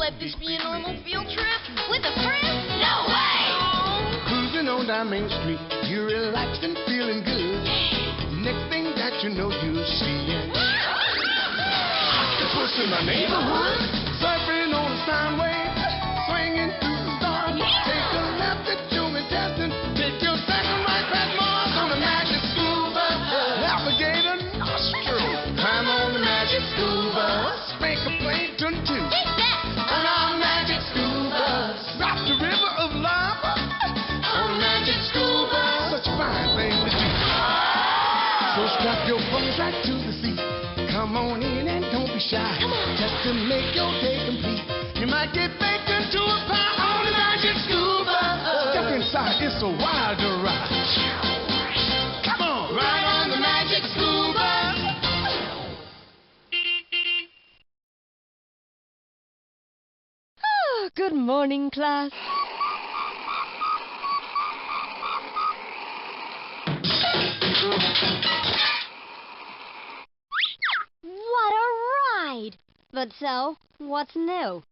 let this be a normal field trip? With a friend? No way! Cruising on down Main Street, you're relaxed and feeling good. Next thing that you know, you're seeing octopus in my neighborhood, surfing on a sound wave, swinging through the stars. Take a left at Jumi Destin, take your second right past Mars on the magic scuba. Navigate a nostril, climb on the magic scuba. Spank a plankton too. On our magic scuba, drop the river of lava on magic scuba. Such a fine thing to do. So strap your clothes right to the seat. Come on in and don't be shy. Just to make your day complete. You might get baked into a pie on the magic scuba. Step inside, it's a wilder ride. Come on, ride on the magic scuba. Good morning, class. What a ride! But so, what's new?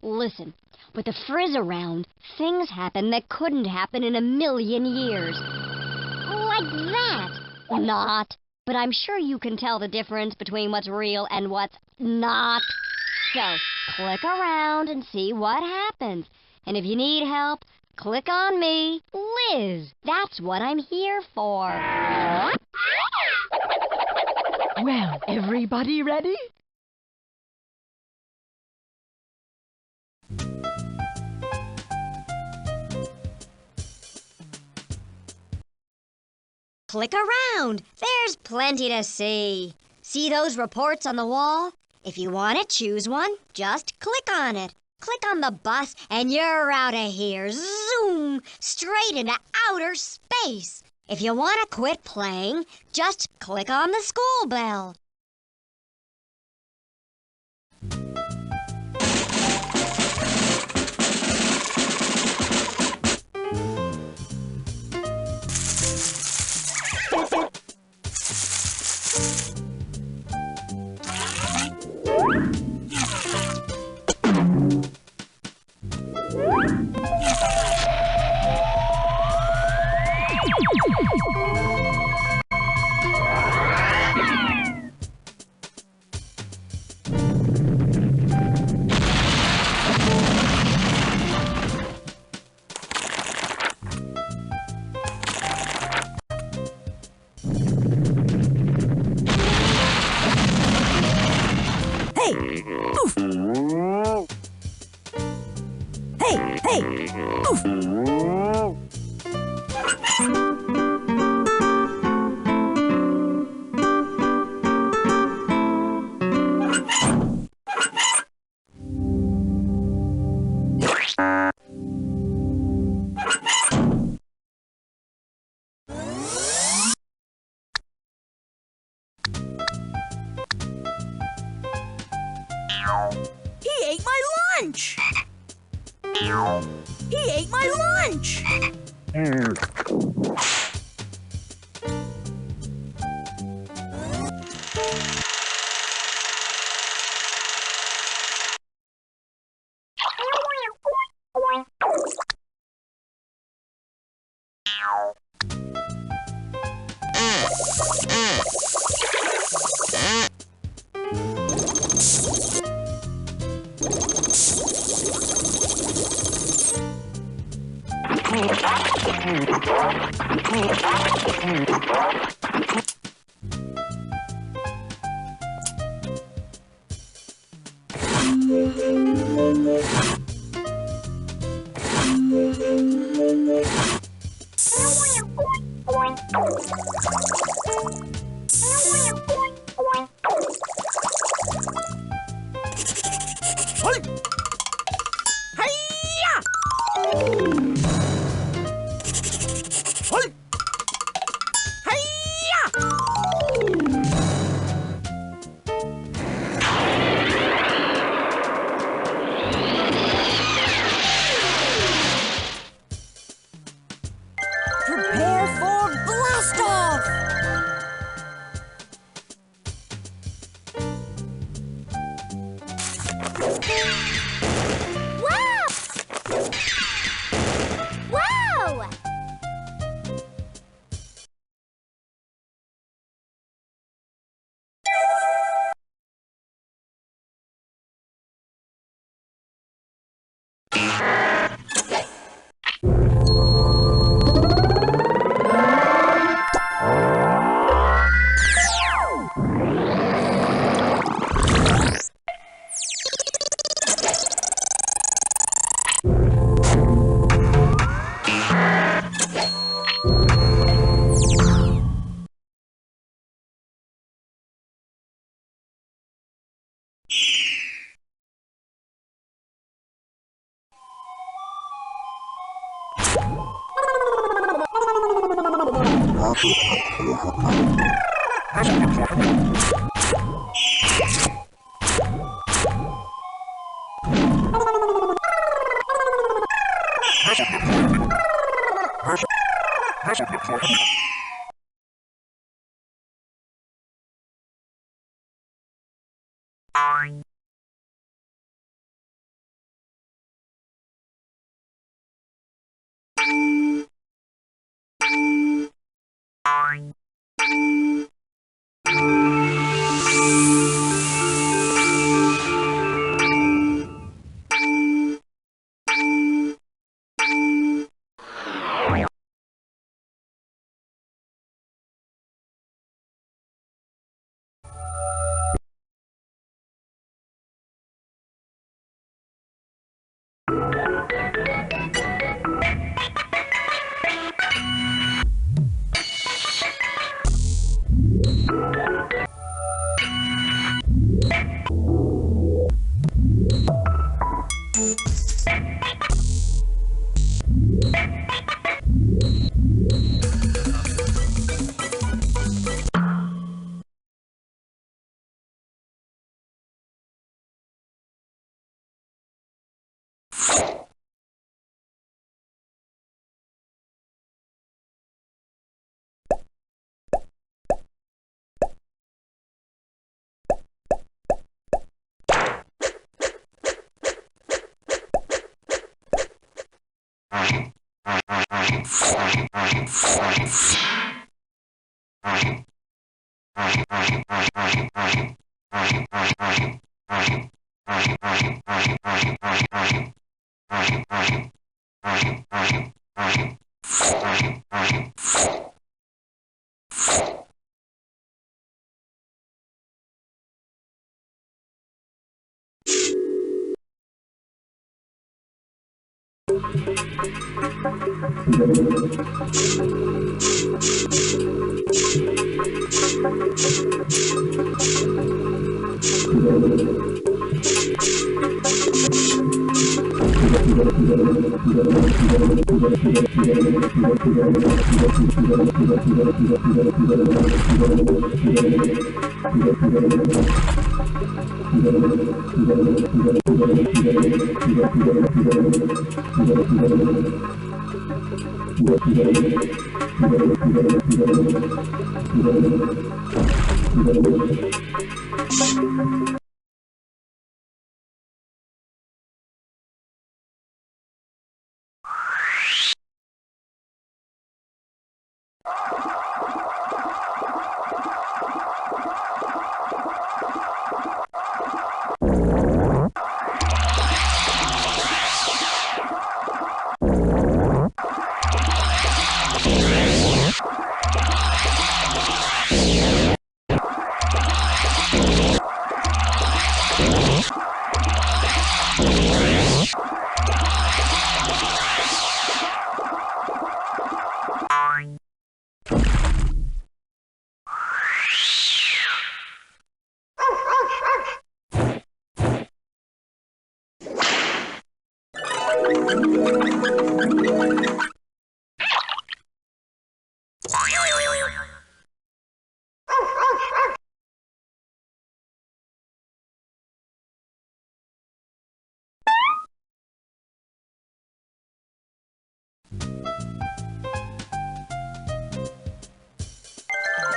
Listen, with the Frizz around, things happen that couldn't happen in a million years. Like that. Not. But I'm sure you can tell the difference between what's real and what's not. So, click around and see what happens. And if you need help, click on me, Liz. That's what I'm here for. Well, everybody ready? Click around. There's plenty to see. See those reports on the wall? If you want to choose one, just click on it. Click on the bus and you're out of here. Zoom! Straight into outer space. If you want to quit playing, just click on the school bell. He ate my lunch! He ate my lunch!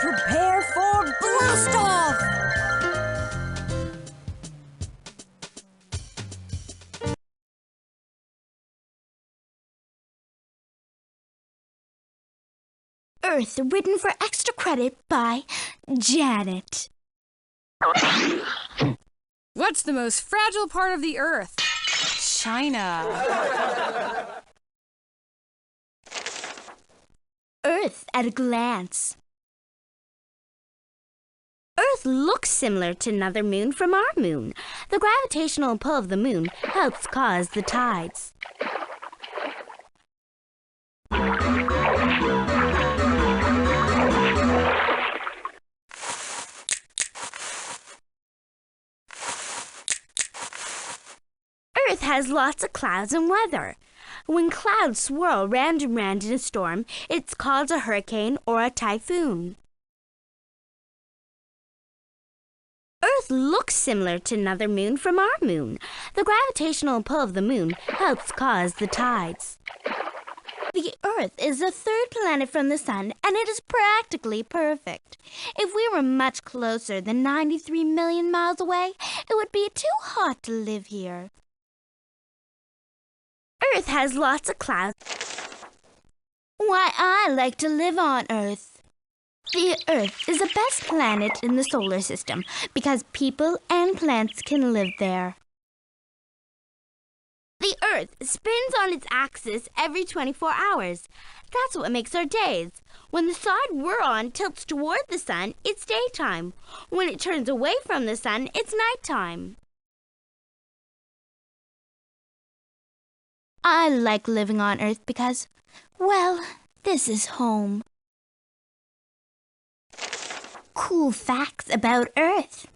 Prepare for blast off! Earth, written for extra credit by Janet. What's the most fragile part of the Earth? China. Earth at a glance. Earth looks similar to another moon from our moon. The gravitational pull of the moon helps cause the tides. Earth has lots of clouds and weather. When clouds swirl round and round in a storm, it's called a hurricane or a typhoon. Earth looks similar to another moon from our moon. The gravitational pull of the moon helps cause the tides. The Earth is the third planet from the Sun, and it is practically perfect. If we were much closer than 93 million miles away, it would be too hot to live here. Earth has lots of clouds. Why I like to live on Earth. The Earth is the best planet in the solar system because people and plants can live there. The Earth spins on its axis every 24 hours. That's what makes our days. When the side we're on tilts toward the sun, it's daytime. When it turns away from the sun, it's nighttime. I like living on Earth because, well, this is home. Cool facts about Earth.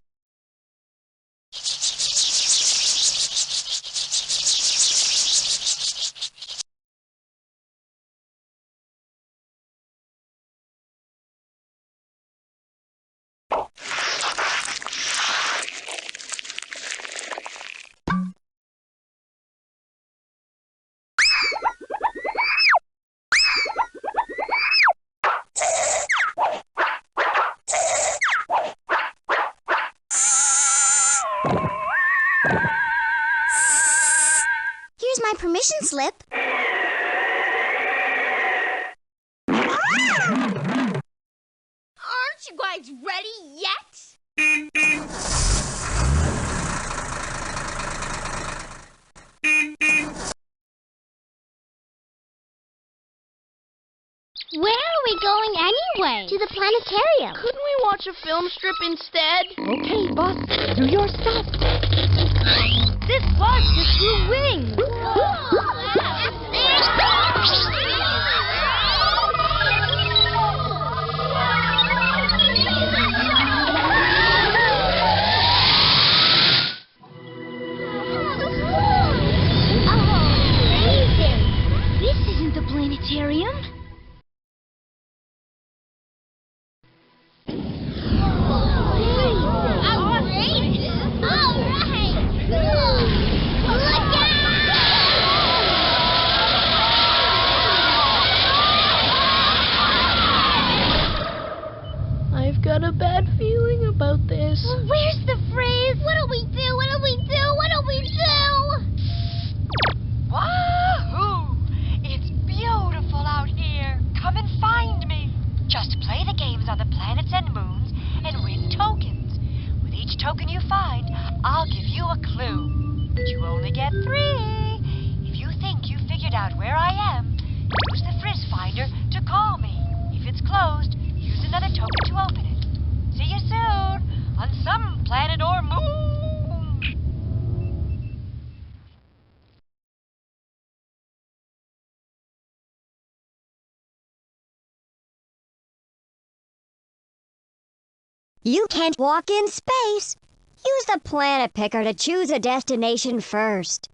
Here's my permission slip. Aren't you guys ready yet? Where are we going anyway? To the planetarium. Couldn't we watch a film strip instead? Okay, boss, do your stuff. This bus just grew wings. This isn't the planetarium. I've got a bad feeling about this. Where's the Frizz? What'll we do? What'll we do? What'll we do? Wahoo! It's beautiful out here. Come and find me. Just play the games on the planets and moons and win tokens. With each token you find, I'll give you a clue. But you only get 3. If you think you figured out where I am, use the Frizz finder to call me. If it's closed, use another token to open it. See you soon on some planet or moon. You can't walk in space. Use the planet picker to choose a destination first.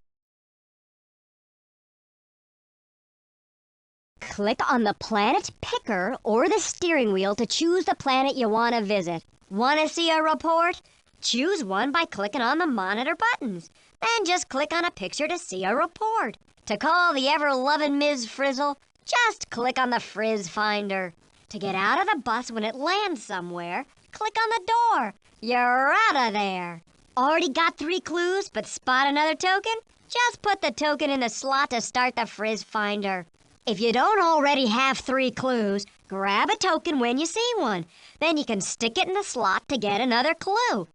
Click on the planet picker or the steering wheel to choose the planet you want to visit. Want to see a report? Choose one by clicking on the monitor buttons. Then just click on a picture to see a report. To call the ever-loving Ms. Frizzle, just click on the Frizz finder. To get out of the bus when it lands somewhere, click on the door. You're out of there. Already got 3 clues, but spot another token? Just put the token in the slot to start the Frizz finder. If you don't already have 3 clues, grab a token when you see one. Then you can stick it in the slot to get another clue.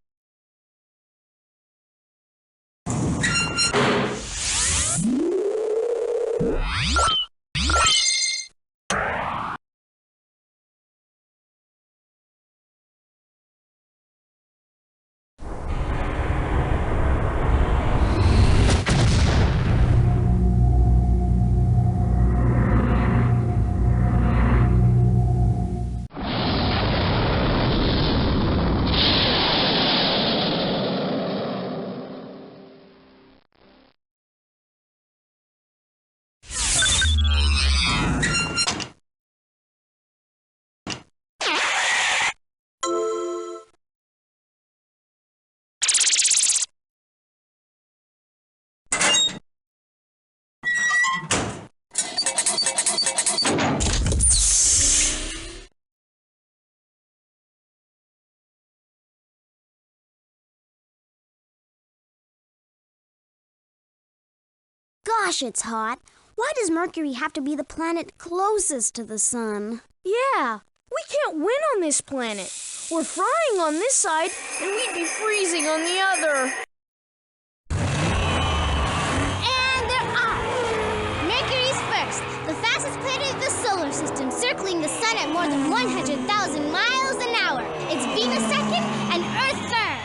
gosh, it's hot. Why does Mercury have to be the planet closest to the sun? Yeah, we can't win on this planet. We're frying on this side, and we'd be freezing on the other. And they're off! Mercury's first, the fastest planet of the solar system, circling the sun at more than 100,000 miles an hour. It's Venus second and Earth third.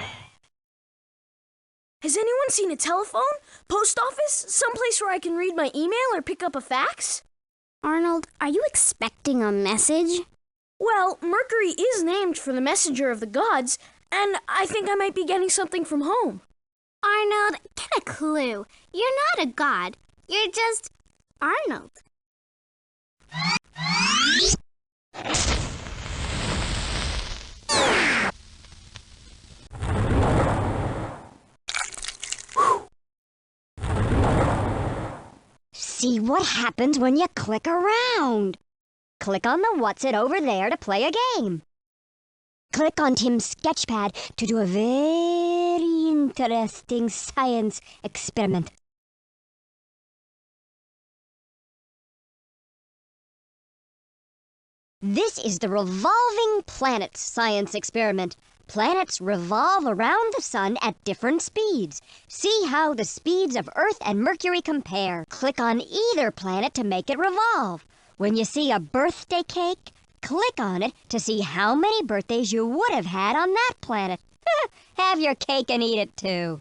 Has anyone seen a telephone, post office, someplace where I can read my email or pick up a fax? Arnold, are you expecting a message? Well, Mercury is named for the messenger of the gods, and I think I might be getting something from home. Arnold, get a clue. You're not a god. You're just Arnold. See what happens when you click around. Click on the what's it over there to play a game. Click on Tim's sketchpad to do a very interesting science experiment. This is the revolving planets science experiment. Planets revolve around the sun at different speeds. See how the speeds of Earth and Mercury compare. Click on either planet to make it revolve. When you see a birthday cake, click on it to see how many birthdays you would have had on that planet. Have your cake and eat it too.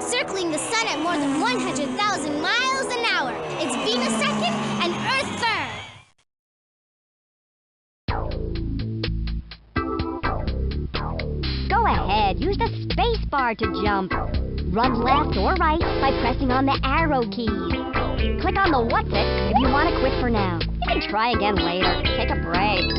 Circling the sun at more than 100,000 miles an hour. It's Venus second and Earth third. Go ahead, use the space bar to jump. Run left or right by pressing on the arrow keys. Click on the what's it if you want to quit for now. You can try again later. Take a break.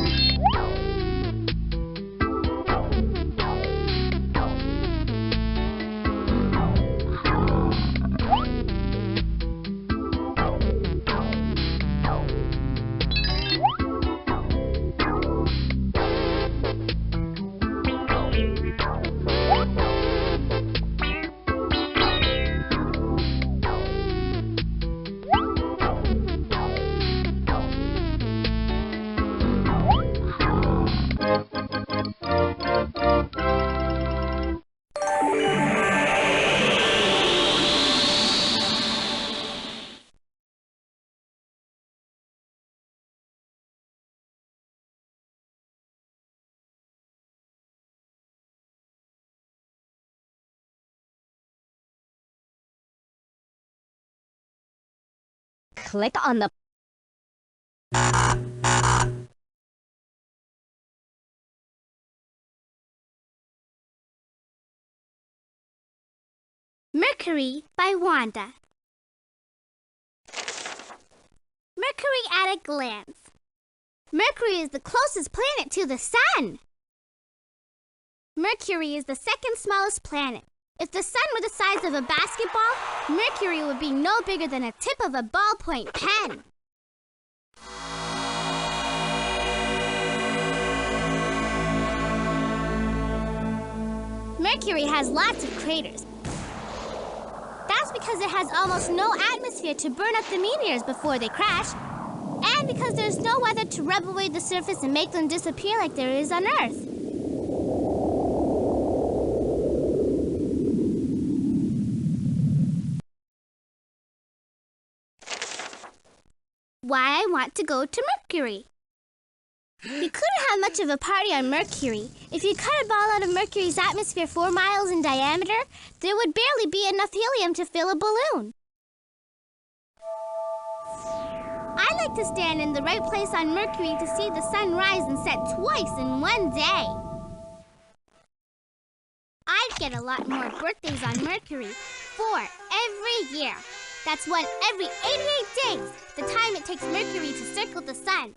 Click on the Mercury by Wanda. Mercury at a glance. Mercury is the closest planet to the sun. Mercury is the second smallest planet. If the sun were the size of a basketball, Mercury would be no bigger than a tip of a ballpoint pen. Mercury has lots of craters. That's because it has almost no atmosphere to burn up the meteors before they crash, and because there's no weather to rub away the surface and make them disappear like there is on Earth. Why I want to go to Mercury. You couldn't have much of a party on Mercury. If you cut a ball out of Mercury's atmosphere 4 miles in diameter, there would barely be enough helium to fill a balloon. I like to stand in the right place on Mercury to see the sun rise and set twice in one day. I'd get a lot more birthdays on Mercury, 4 every year. That's one every 88 days, the time it takes Mercury to circle the sun.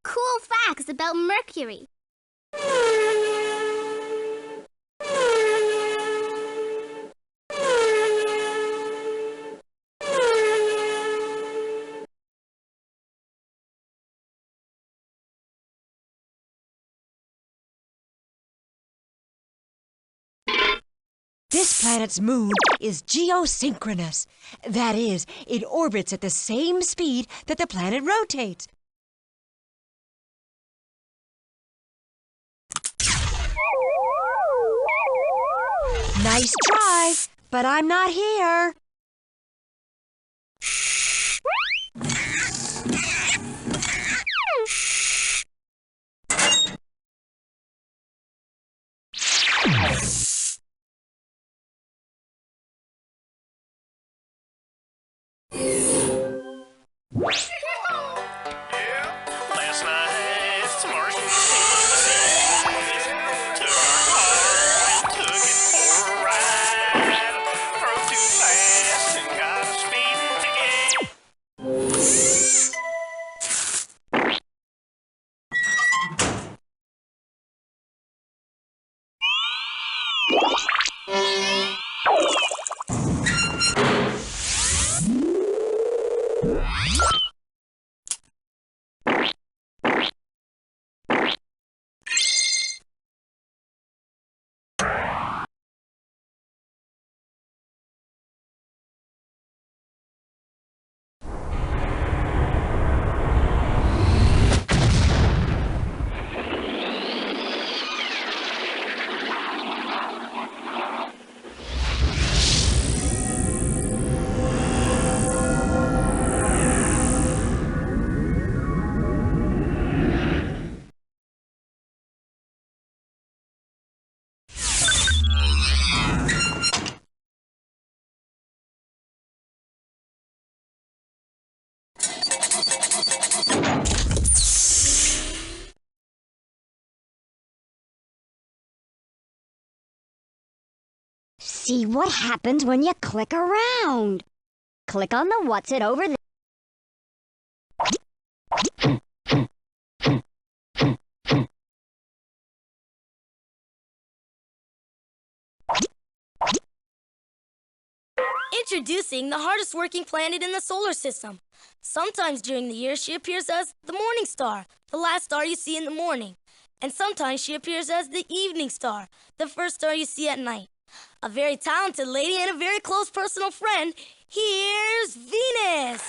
Cool facts about Mercury. This planet's moon is geosynchronous. That is, it orbits at the same speed that the planet rotates. Nice try, but I'm not here. Last night, Martian took our car and took it for a ride. Drove too fast and got a speeding ticket. See what happens when you click around. Click on the what's it over there. Introducing the hardest working planet in the solar system. Sometimes during the year, she appears as the morning star, the last star you see in the morning. And sometimes she appears as the evening star, the first star you see at night. A very talented lady and a very close personal friend. Here's Venus.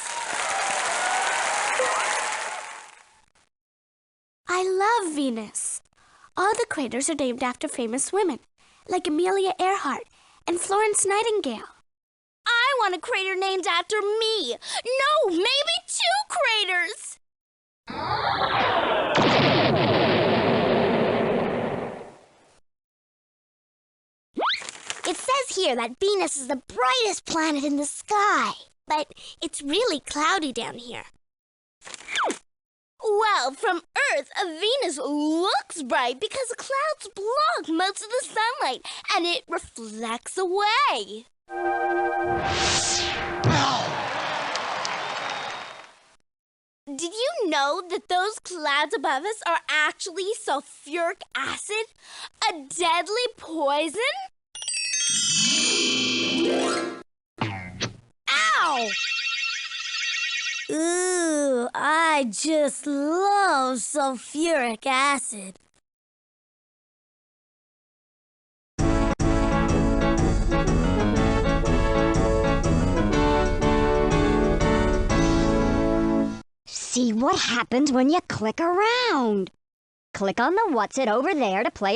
I love Venus. All the craters are named after famous women, like Amelia Earhart and Florence Nightingale. I want a crater named after me. No, maybe 2 craters. It says here that Venus is the brightest planet in the sky, but it's really cloudy down here. Well, from Earth, Venus looks bright because the clouds block most of the sunlight, and it reflects away. did you know that those clouds above us are actually sulfuric acid? A deadly poison? Ow! Ooh, I just love sulfuric acid. See what happens when you click around. Click on the what's it over there to play.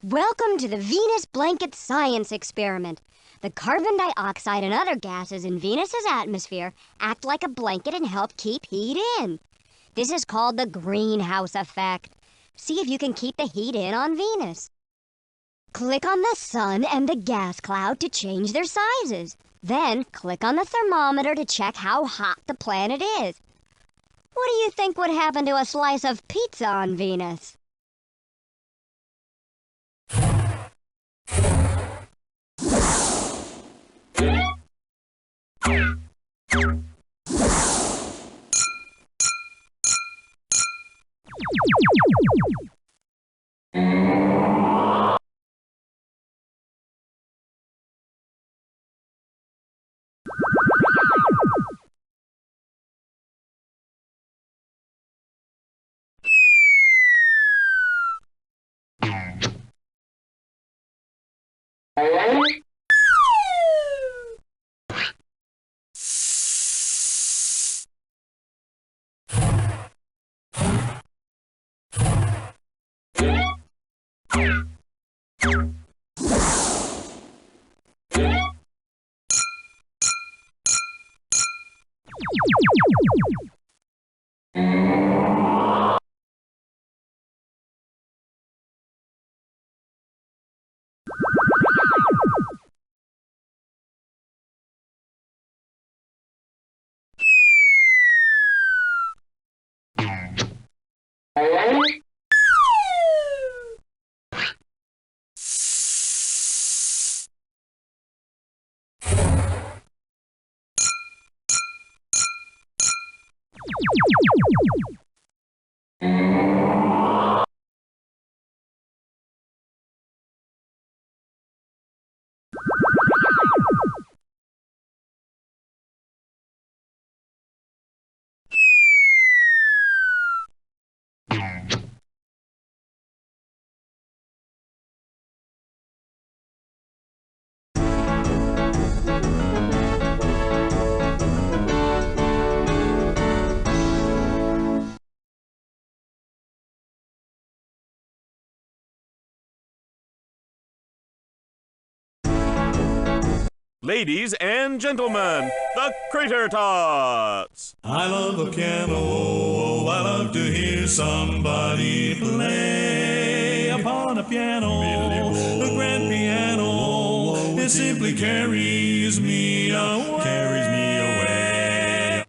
Welcome to the Venus Blanket Science Experiment. The carbon dioxide and other gases in Venus's atmosphere act like a blanket and help keep heat in. This is called the greenhouse effect. See if you can keep the heat in on Venus. Click on the sun and the gas cloud to change their sizes. Then click on the thermometer to check how hot the planet is. What do you think would happen to a slice of pizza on Venus? Ladies and gentlemen, the Crater Tots! I love the piano. Oh, I love to hear somebody play upon a piano. The grand piano, it simply carries me away. Carries me away.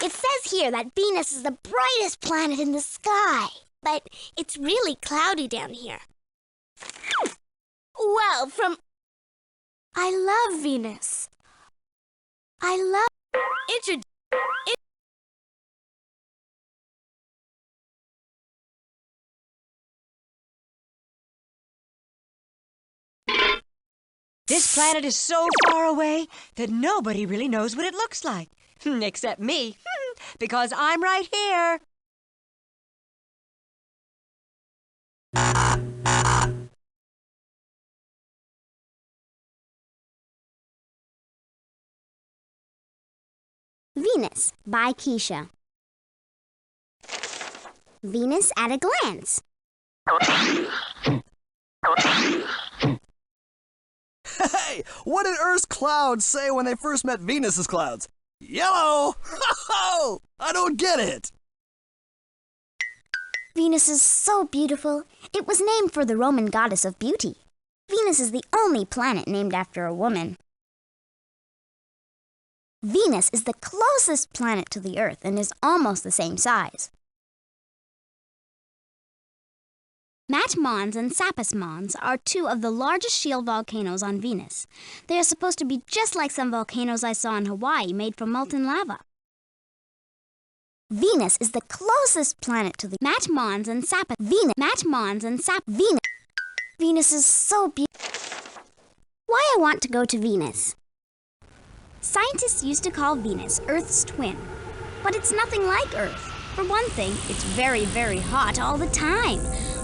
It says here that Venus is the brightest planet in the sky, but it's really cloudy down here. Well, I love Venus. I love... This planet is so far away that nobody really knows what it looks like. Except me, because I'm right here. Venus by Keisha. Venus at a glance. Hey, what did Earth's clouds say when they first met Venus's clouds? Yellow! I don't get it! Venus is so beautiful. It was named for the Roman goddess of beauty. Venus is the only planet named after a woman. Venus is the closest planet to the Earth and is almost the same size. Mat Mons and Sapus Mons are two of the largest shield volcanoes on Venus. They are supposed to be just like some volcanoes I saw in Hawaii made from molten lava. Venus is the closest planet to the Mat Mons and Sapus. Venus. Venus is so beautiful. Why I want to go to Venus? Scientists used to call Venus Earth's twin, but it's nothing like Earth. For one thing, it's very, very hot all the time.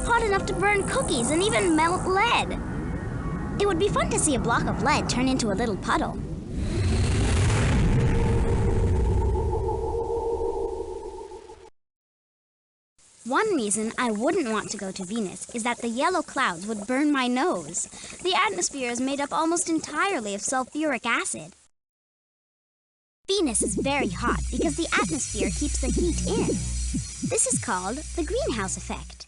Hot enough to burn cookies and even melt lead. It would be fun to see a block of lead turn into a little puddle. One reason I wouldn't want to go to Venus is that the yellow clouds would burn my nose. The atmosphere is made up almost entirely of sulfuric acid. Venus is very hot because the atmosphere keeps the heat in. This is called the greenhouse effect.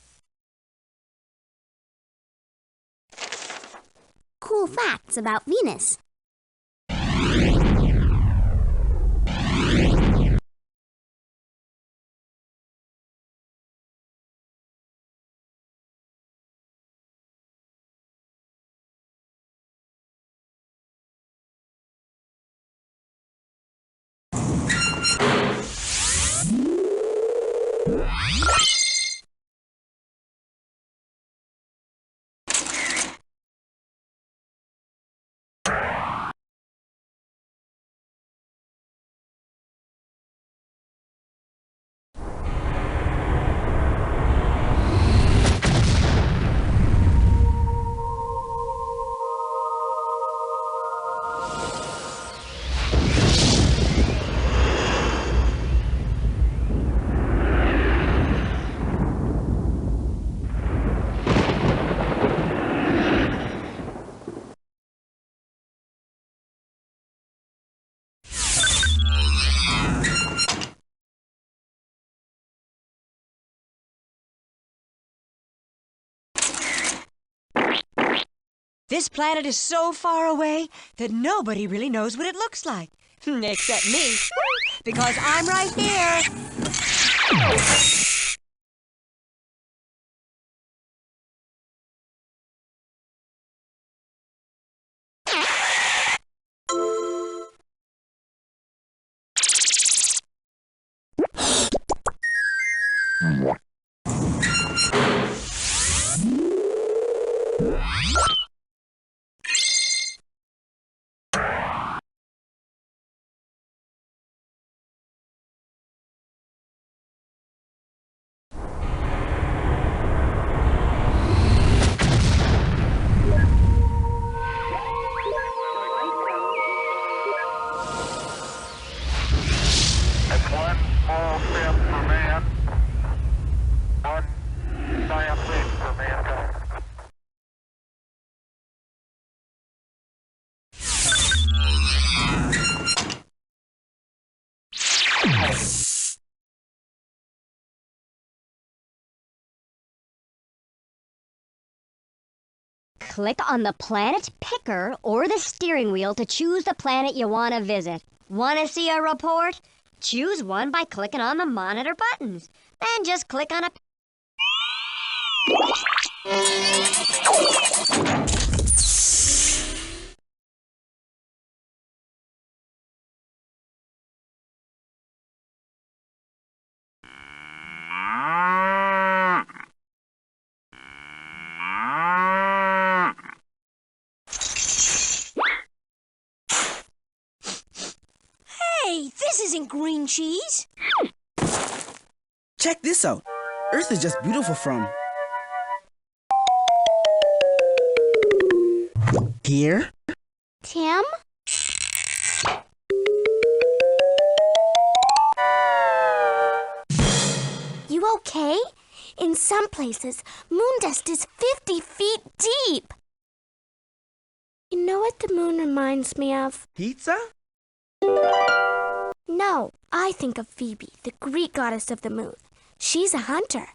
Cool facts about Venus. This planet is so far away that nobody really knows what it looks like. Except me, because I'm right here. Click on the planet picker or the steering wheel to choose the planet you want to visit. Want to see a report? Choose one by clicking on the monitor buttons. Then just click on a... isn't green cheese. Check this out. Earth is just beautiful from here. Tim? You okay? In some places, moon dust is 50 feet deep. You know what the moon reminds me of? Pizza? No, I think of Phoebe, the Greek goddess of the moon. She's a hunter.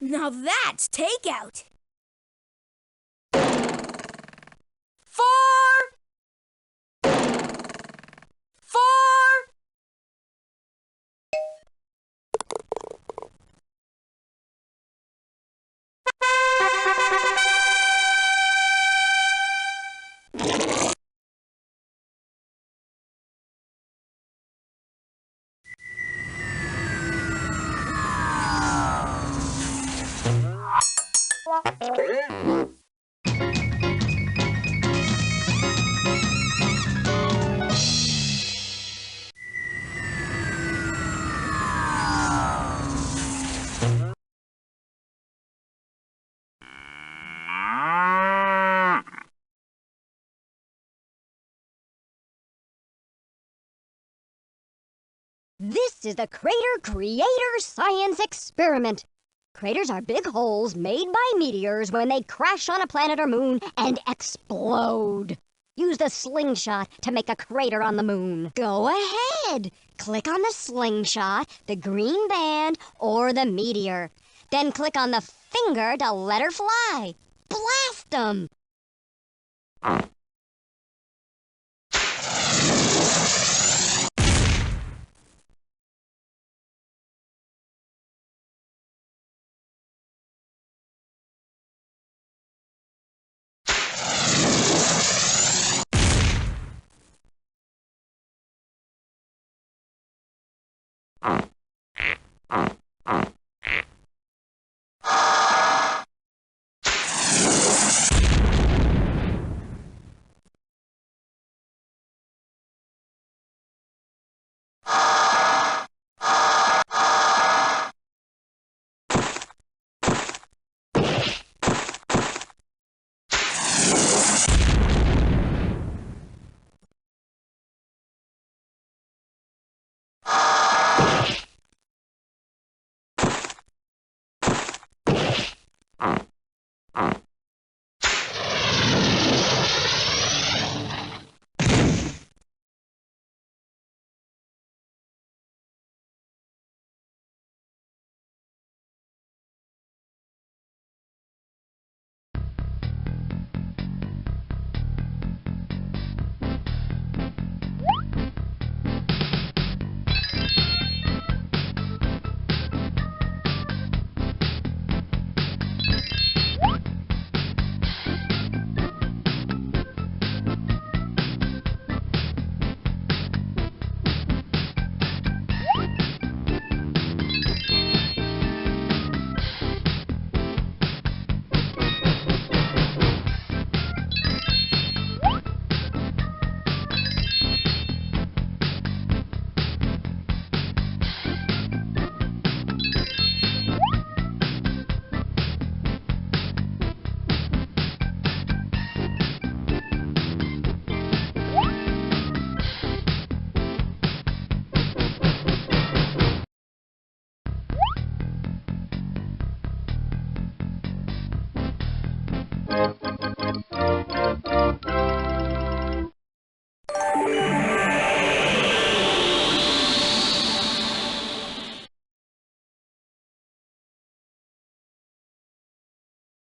Now that's takeout. 4. This is the Crater Creator Science Experiment. Craters are big holes made by meteors when they crash on a planet or moon and explode. Use the slingshot to make a crater on the moon. Go ahead. Click on the slingshot, the green band, or the meteor. Then click on the finger to let her fly. Blast 'em!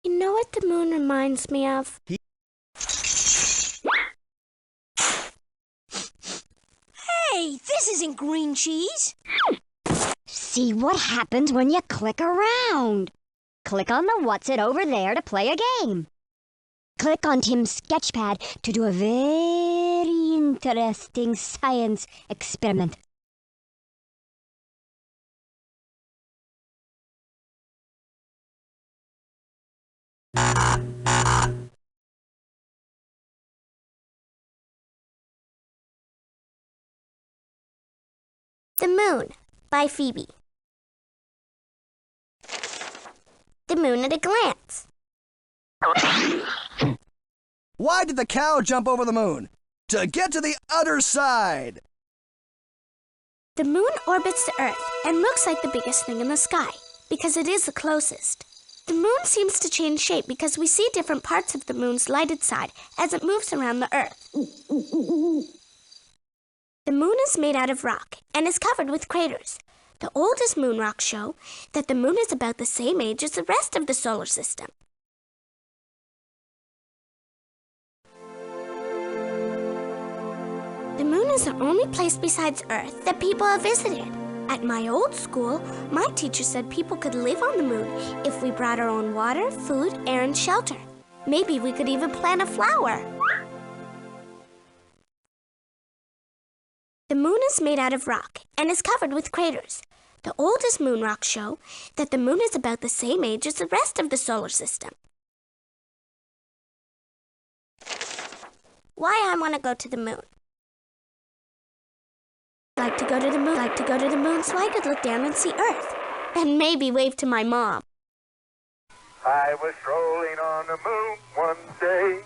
You know what the moon reminds me of? Hey, this isn't green cheese. See what happens when you click around. Click on the what's it over there to play a game. Click on Tim's sketchpad to do a very interesting science experiment. Moon by Phoebe. The moon at a glance. Why did the cow jump over the moon? To get to the other side! The moon orbits the Earth and looks like the biggest thing in the sky because it is the closest. The moon seems to change shape because we see different parts of the moon's lighted side as it moves around the Earth. The moon is made out of rock and is covered with craters. The oldest moon rocks show that the moon is about the same age as the rest of the solar system. The moon is the only place besides Earth that people have visited. At my old school, my teacher said people could live on the moon if we brought our own water, food, air, and shelter. Maybe we could even plant a flower. The moon is made out of rock and is covered with craters. The oldest moon rocks show that the moon is about the same age as the rest of the solar system. Why I want to go to the moon? I like to go to the moon so I could look down and see Earth. And maybe wave to my mom. I was strolling on the moon one day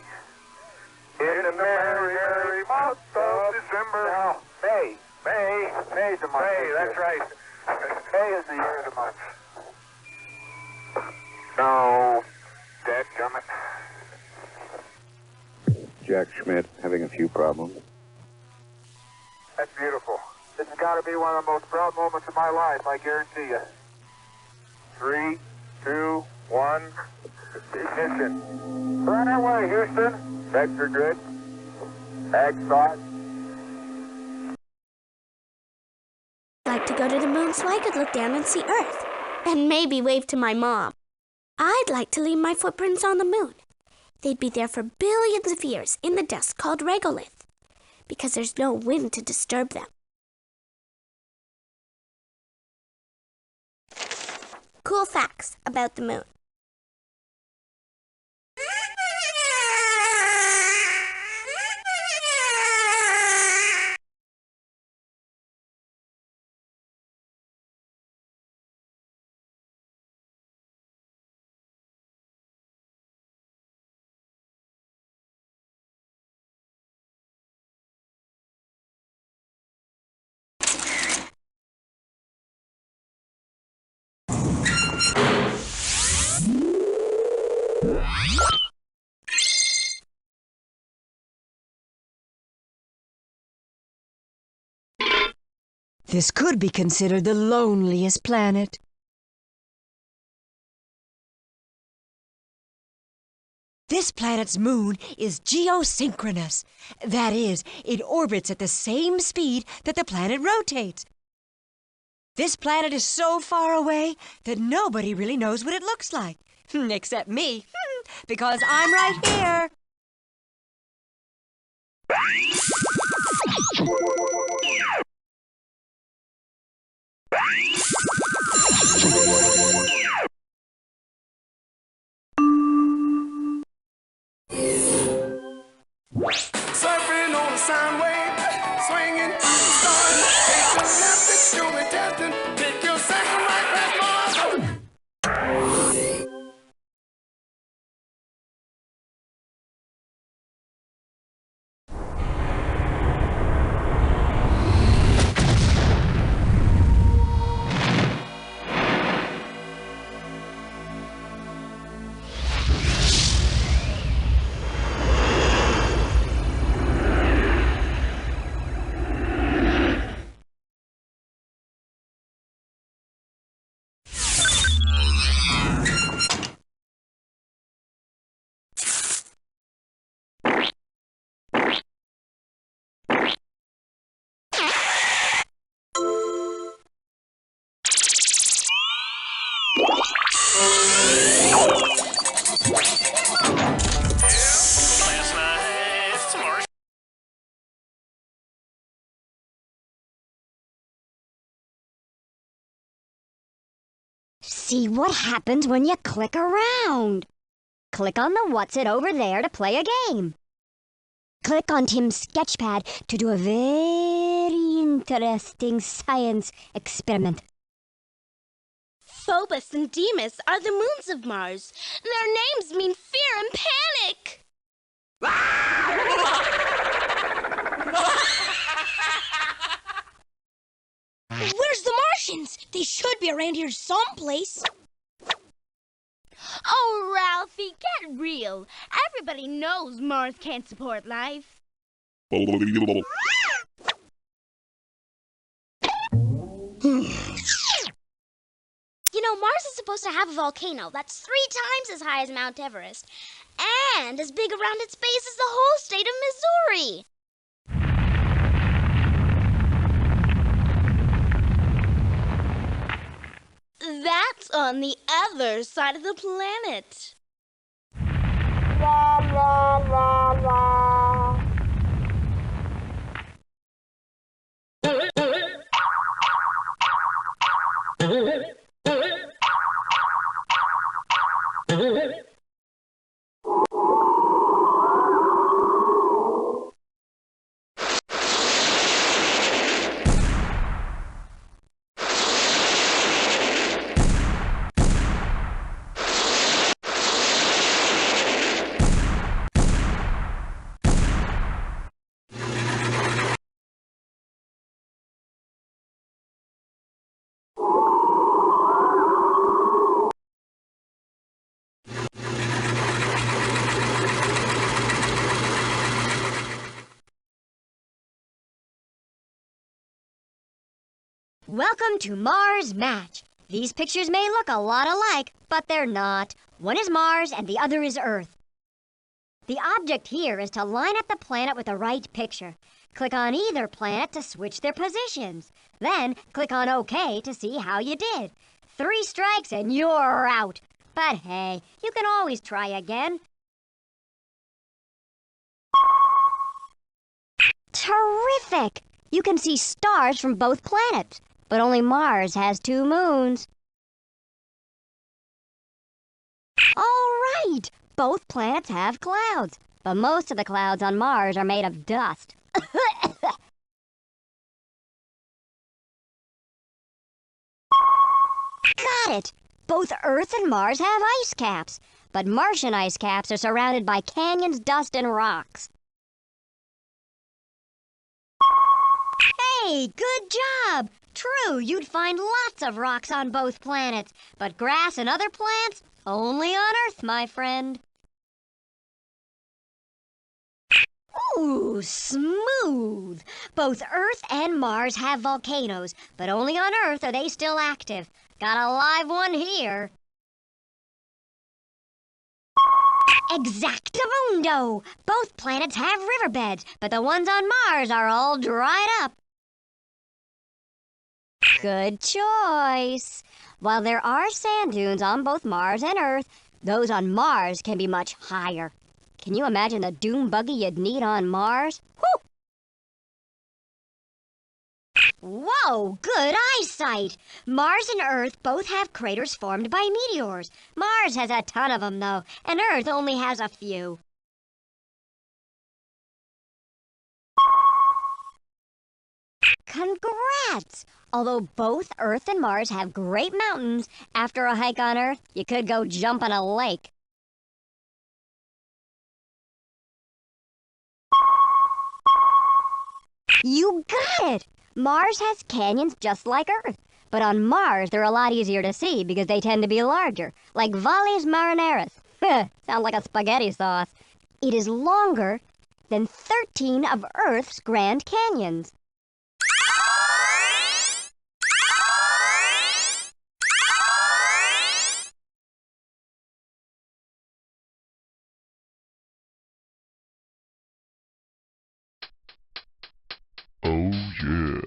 in the merry, merry month of December. Now, May's the month. May, that's right. May is the year of the month. No, dadgummit. Jack Schmidt having a few problems. That's beautiful. This has got to be one of the most proud moments of my life, I guarantee you. 3, 2, 1, ignition. Right away, Houston. Vector good. Ag thought. I'd like to go to the moon so I could look down and see Earth. And maybe wave to my mom. I'd like to leave my footprints on the moon. They'd be there for billions of years in the dust called regolith, because there's no wind to disturb them. Cool facts about the moon. This could be considered the loneliest planet. This planet's moon is geosynchronous. That is, it orbits at the same speed that the planet rotates. This planet is so far away that nobody really knows what it looks like. Except me, because I'm right here. Surfing on a sound wave, swinging through the stars. Take a left at you'll be testing. Take your second right past Mars. See what happens when you click around. Click on the What's It over there to play a game. click on Tim's sketchpad to do a very interesting science experiment. Phobos and Deimos are the moons of Mars. Their names mean fear and panic. Where's the Martians? They should be around here someplace. Oh, Ralphie, get real. Everybody knows Mars can't support life. You know, Mars is supposed to have a volcano that's 3 times as high as Mount Everest and as big around its base as the whole state of Missouri. That's on the other side of the planet. Welcome to Mars Match. These pictures may look a lot alike, but they're not. One is Mars and the other is Earth. The object here is to line up the planet with the right picture. Click on either planet to switch their positions. Then click on OK to see how you did. 3 strikes and you're out. But hey, you can always try again. Terrific! You can see stars from both planets, but only Mars has 2 moons. All right, both planets have clouds, but most of the clouds on Mars are made of dust. Got it! Both Earth and Mars have ice caps, but Martian ice caps are surrounded by canyons, dust, and rocks. Hey, good job! True, you'd find lots of rocks on both planets, but grass and other plants, only on Earth, my friend. Ooh, smooth! Both Earth and Mars have volcanoes, but only on Earth are they still active. Got a live one here. Exactamundo! Both planets have riverbeds, but the ones on Mars are all dried up. Good choice. While there are sand dunes on both Mars and Earth, those on Mars can be much higher. Can you imagine the dune buggy you'd need on Mars? Whew! Whoa, good eyesight! Mars and Earth both have craters formed by meteors. Mars has a ton of them, though, and Earth only has a few. Congrats! Although both Earth and Mars have great mountains, after a hike on Earth, you could go jump in a lake. You got it! Mars has canyons just like Earth, but on Mars they're a lot easier to see because they tend to be larger, like Valles Marineris. Sounds like a spaghetti sauce. It is longer than 13 of Earth's Grand Canyons. Oh yeah.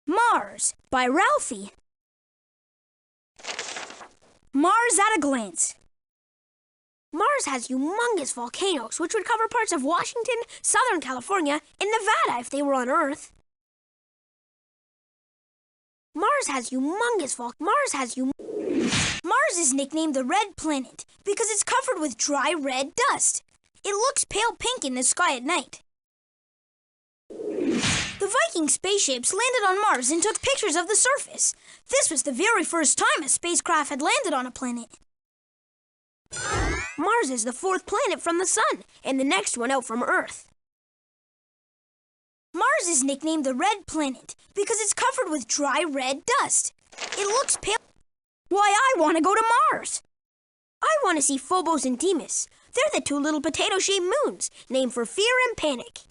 Mars by Ralphie. Mars at a glance. Mars has humongous volcanoes, which would cover parts of Washington, Southern California, and Nevada if they were on Earth. Mars is nicknamed the Red Planet because it's covered with dry red dust. It looks pale pink in the sky at night. The Viking spaceships landed on Mars and took pictures of the surface. This was the very first time a spacecraft had landed on a planet. Mars is the fourth planet from the Sun, and the next one out from Earth. Mars is nicknamed the Red Planet because it's covered with dry red dust. It looks pale. Why, I want to go to Mars. I want to see Phobos and Deimos. They're the two little potato-shaped moons, named for fear and panic.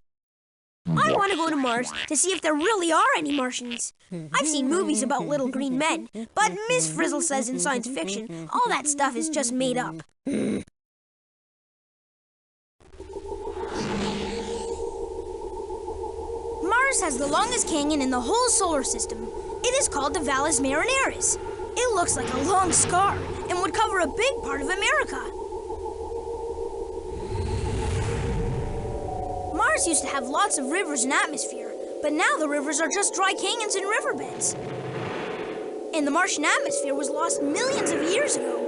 I want to go to Mars to see if there really are any Martians. I've seen movies about little green men, but Miss Frizzle says in science fiction, all that stuff is just made up. Mars has the longest canyon in the whole solar system. It is called the Valles Marineris. It looks like a long scar and would cover a big part of America. Mars used to have lots of rivers and atmosphere, but now the rivers are just dry canyons and riverbeds. And the Martian atmosphere was lost millions of years ago.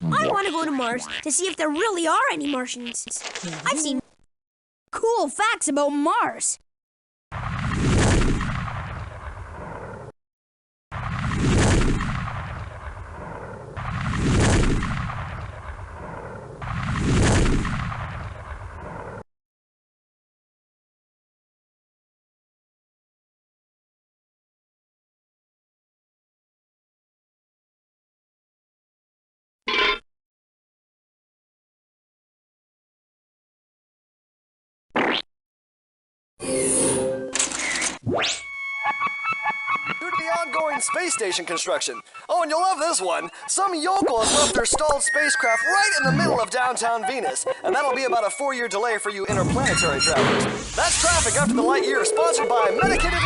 I want to go to Mars to see if there really are any Martians. I've seen cool facts about Mars. Due to the ongoing space station construction. Oh, and you'll love this one. Some yokel has left their stalled spacecraft right in the middle of downtown Venus, and that'll be about a 4-year delay for you interplanetary travelers. That's traffic after the light year, sponsored by Medicated.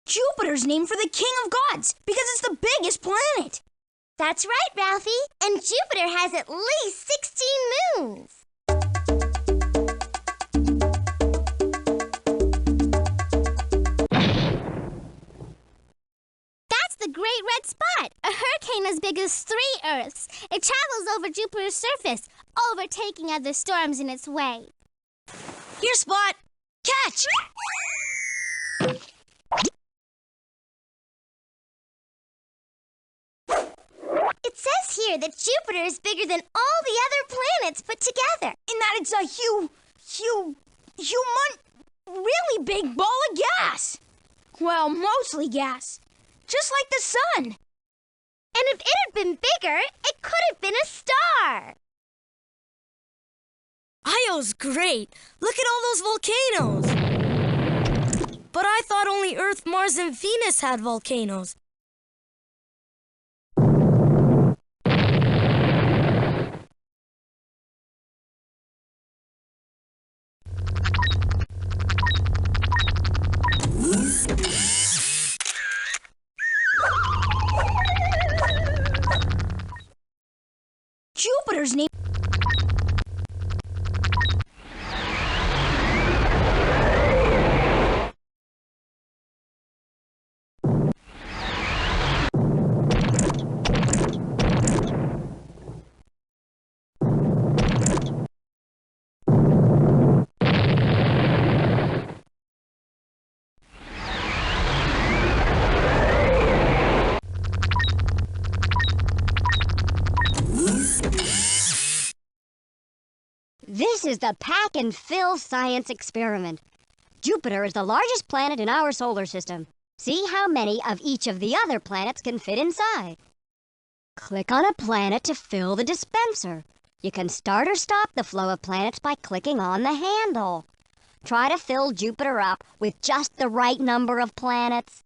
Jupiter's named for the king of gods because it's the biggest planet. That's right, Ralphie. And Jupiter has at least 16 moons. That's the Great Red Spot, a hurricane as big as 3 Earths. It travels over Jupiter's surface, overtaking other storms in its way. Here, Spot. Catch! It says here that Jupiter is bigger than all the other planets put together. And that it's a really big ball of gas. Well, mostly gas. Just like the sun. And if it had been bigger, it could have been a star. Io's great. Look at all those volcanoes. But I thought only Earth, Mars, and Venus had volcanoes. Jupiter's name. This is the Pack and Fill science experiment. Jupiter is the largest planet in our solar system. See how many of each of the other planets can fit inside. Click on a planet to fill the dispenser. You can start or stop the flow of planets by clicking on the handle. Try to fill Jupiter up with just the right number of planets.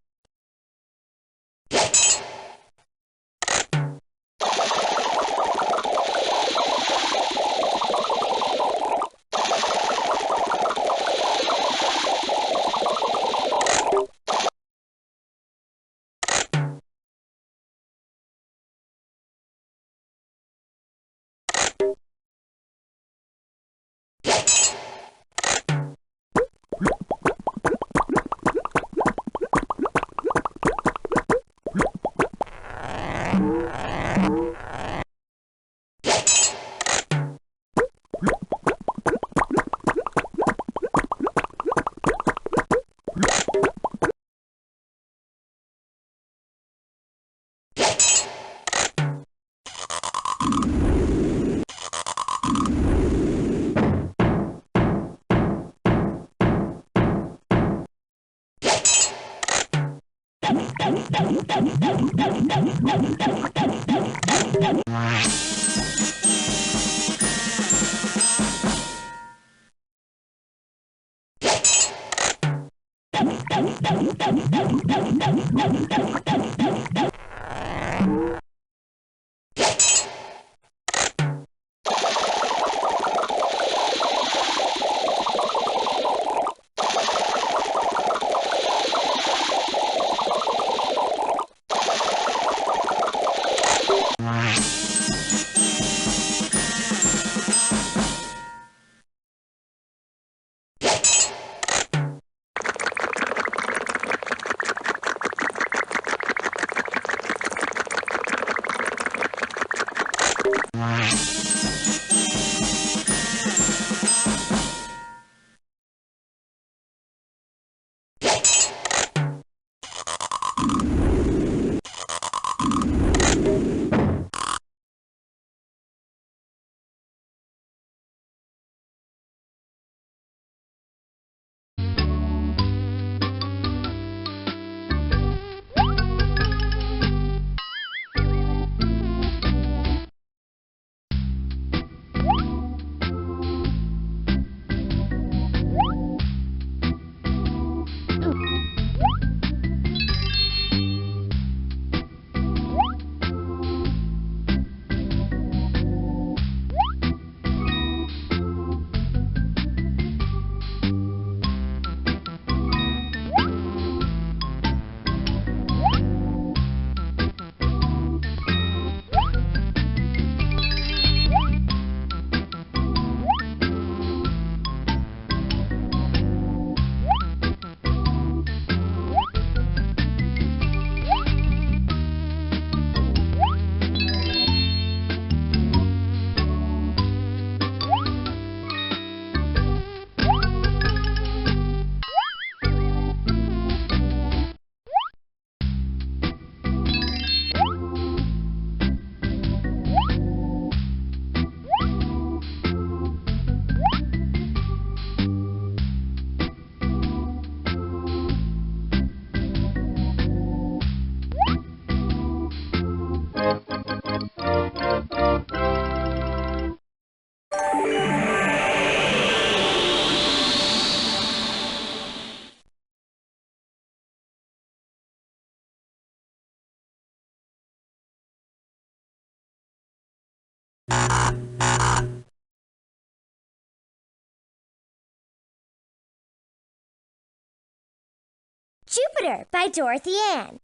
Jupiter by Dorothy Ann.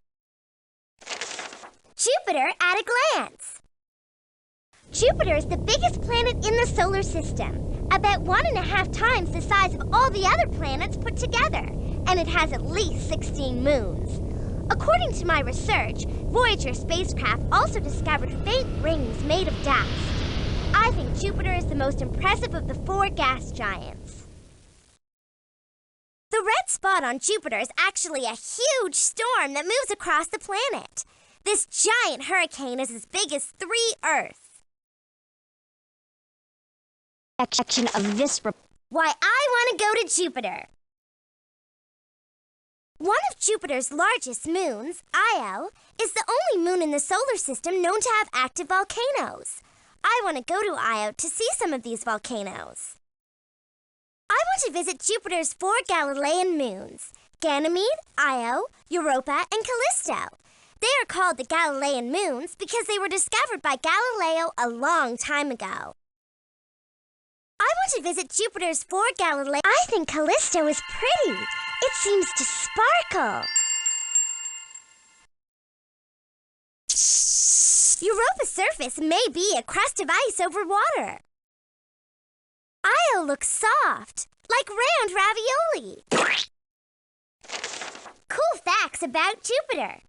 Jupiter at a glance. Jupiter is the biggest planet in the solar system, about 1.5 times the size of all the other planets put together, and it has at least 16 moons. According to my research, Voyager spacecraft also discovered faint rings made of dust. I think Jupiter is the most impressive of the 4 gas giants. The red spot on Jupiter is actually a huge storm that moves across the planet. This giant hurricane is as big as 3 Earths. Section of this Why I want to go to Jupiter. One of Jupiter's largest moons, Io, is the only moon in the solar system known to have active volcanoes. I want to go to Io to see some of these volcanoes. I want to visit Jupiter's 4 Galilean moons, Ganymede, Io, Europa, and Callisto. They are called the Galilean moons because they were discovered by Galileo a long time ago. I want to visit Jupiter's 4 Galilean... I think Callisto is pretty. It seems to sparkle. Europa's surface may be a crust of ice over water. Io looks soft, like round ravioli. Cool facts about Jupiter.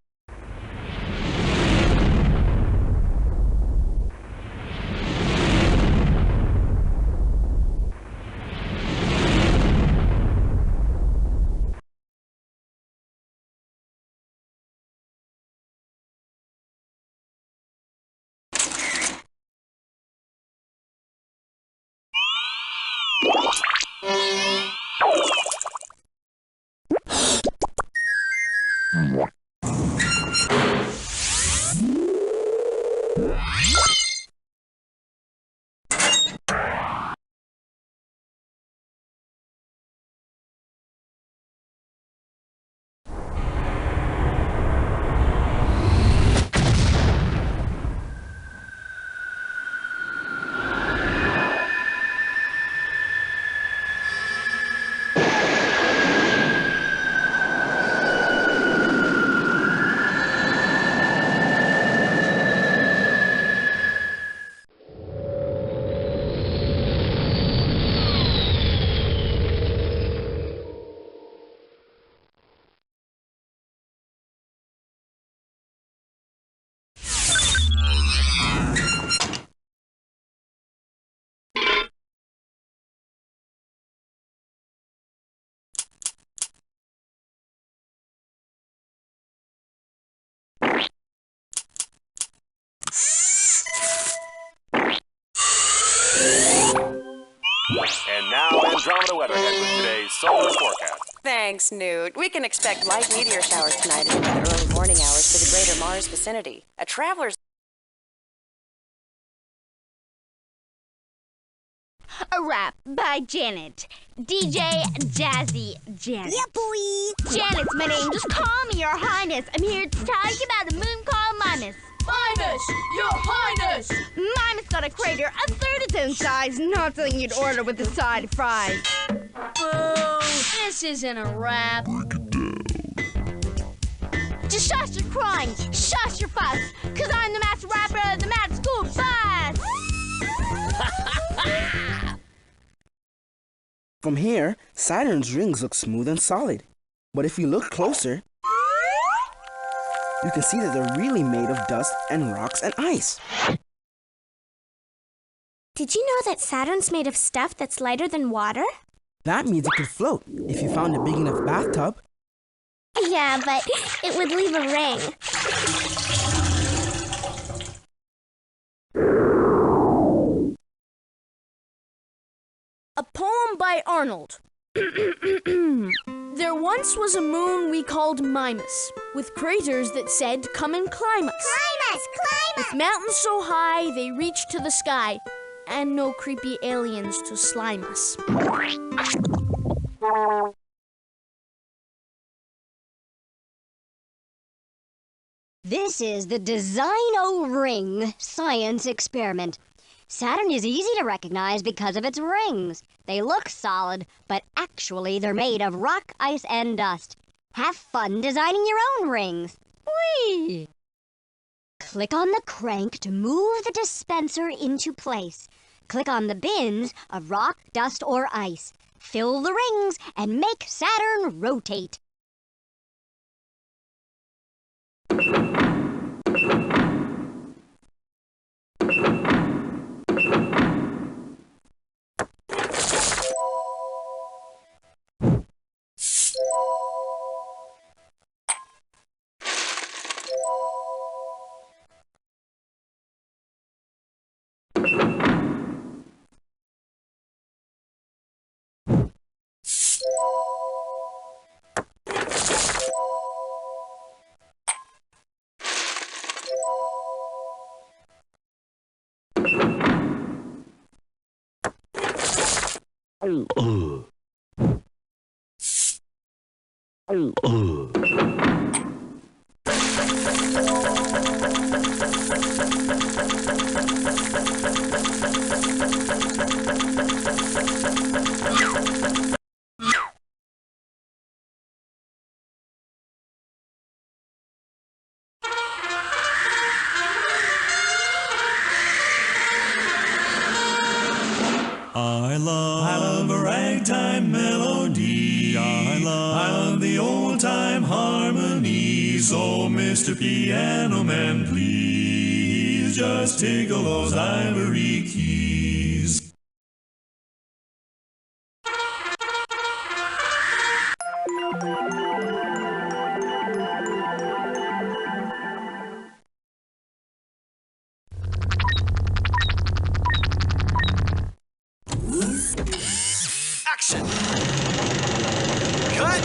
And now Andromeda weather ahead with today's solar forecast. Thanks, Newt. We can expect light meteor showers tonight and into the early morning hours for the greater Mars vicinity. A traveler's... A rap by Janet. DJ Jazzy Janet. Yeah, boy. Janet's my name. Just call me, Your Highness. I'm here to tell you about a moon called Mimas. Mimas, Your Highness! Mimas got a crater a third its own size, not something you'd order with a side of fries. Boo! This isn't a rap. Just shush your crying, shush your fuss, 'cause I'm the master rapper of the Mad School Bus! From here, Saturn's rings look smooth and solid. But if you look closer, you can see that they're really made of dust and rocks and ice. Did you know that Saturn's made of stuff that's lighter than water? That means it could float if you found a big enough bathtub. Yeah, but it would leave a ring. A poem by Arnold. There once was a moon we called Mimas, with craters that said, "Come and climb us." Climb us, climb us! With mountains so high they reached to the sky, and no creepy aliens to slime us. This is the Design-O Ring science experiment. Saturn is easy to recognize because of its rings. They look solid, but actually they're made of rock, ice, and dust. Have fun designing your own rings. Whee! Click on the crank to move the dispenser into place. Click on the bins of rock, dust, or ice. Fill the rings and make Saturn rotate. I love a ragtime melody. I love the old time harmonies. Oh, Mr. Piano Man, please just tickle those ivory keys. Action! Cut!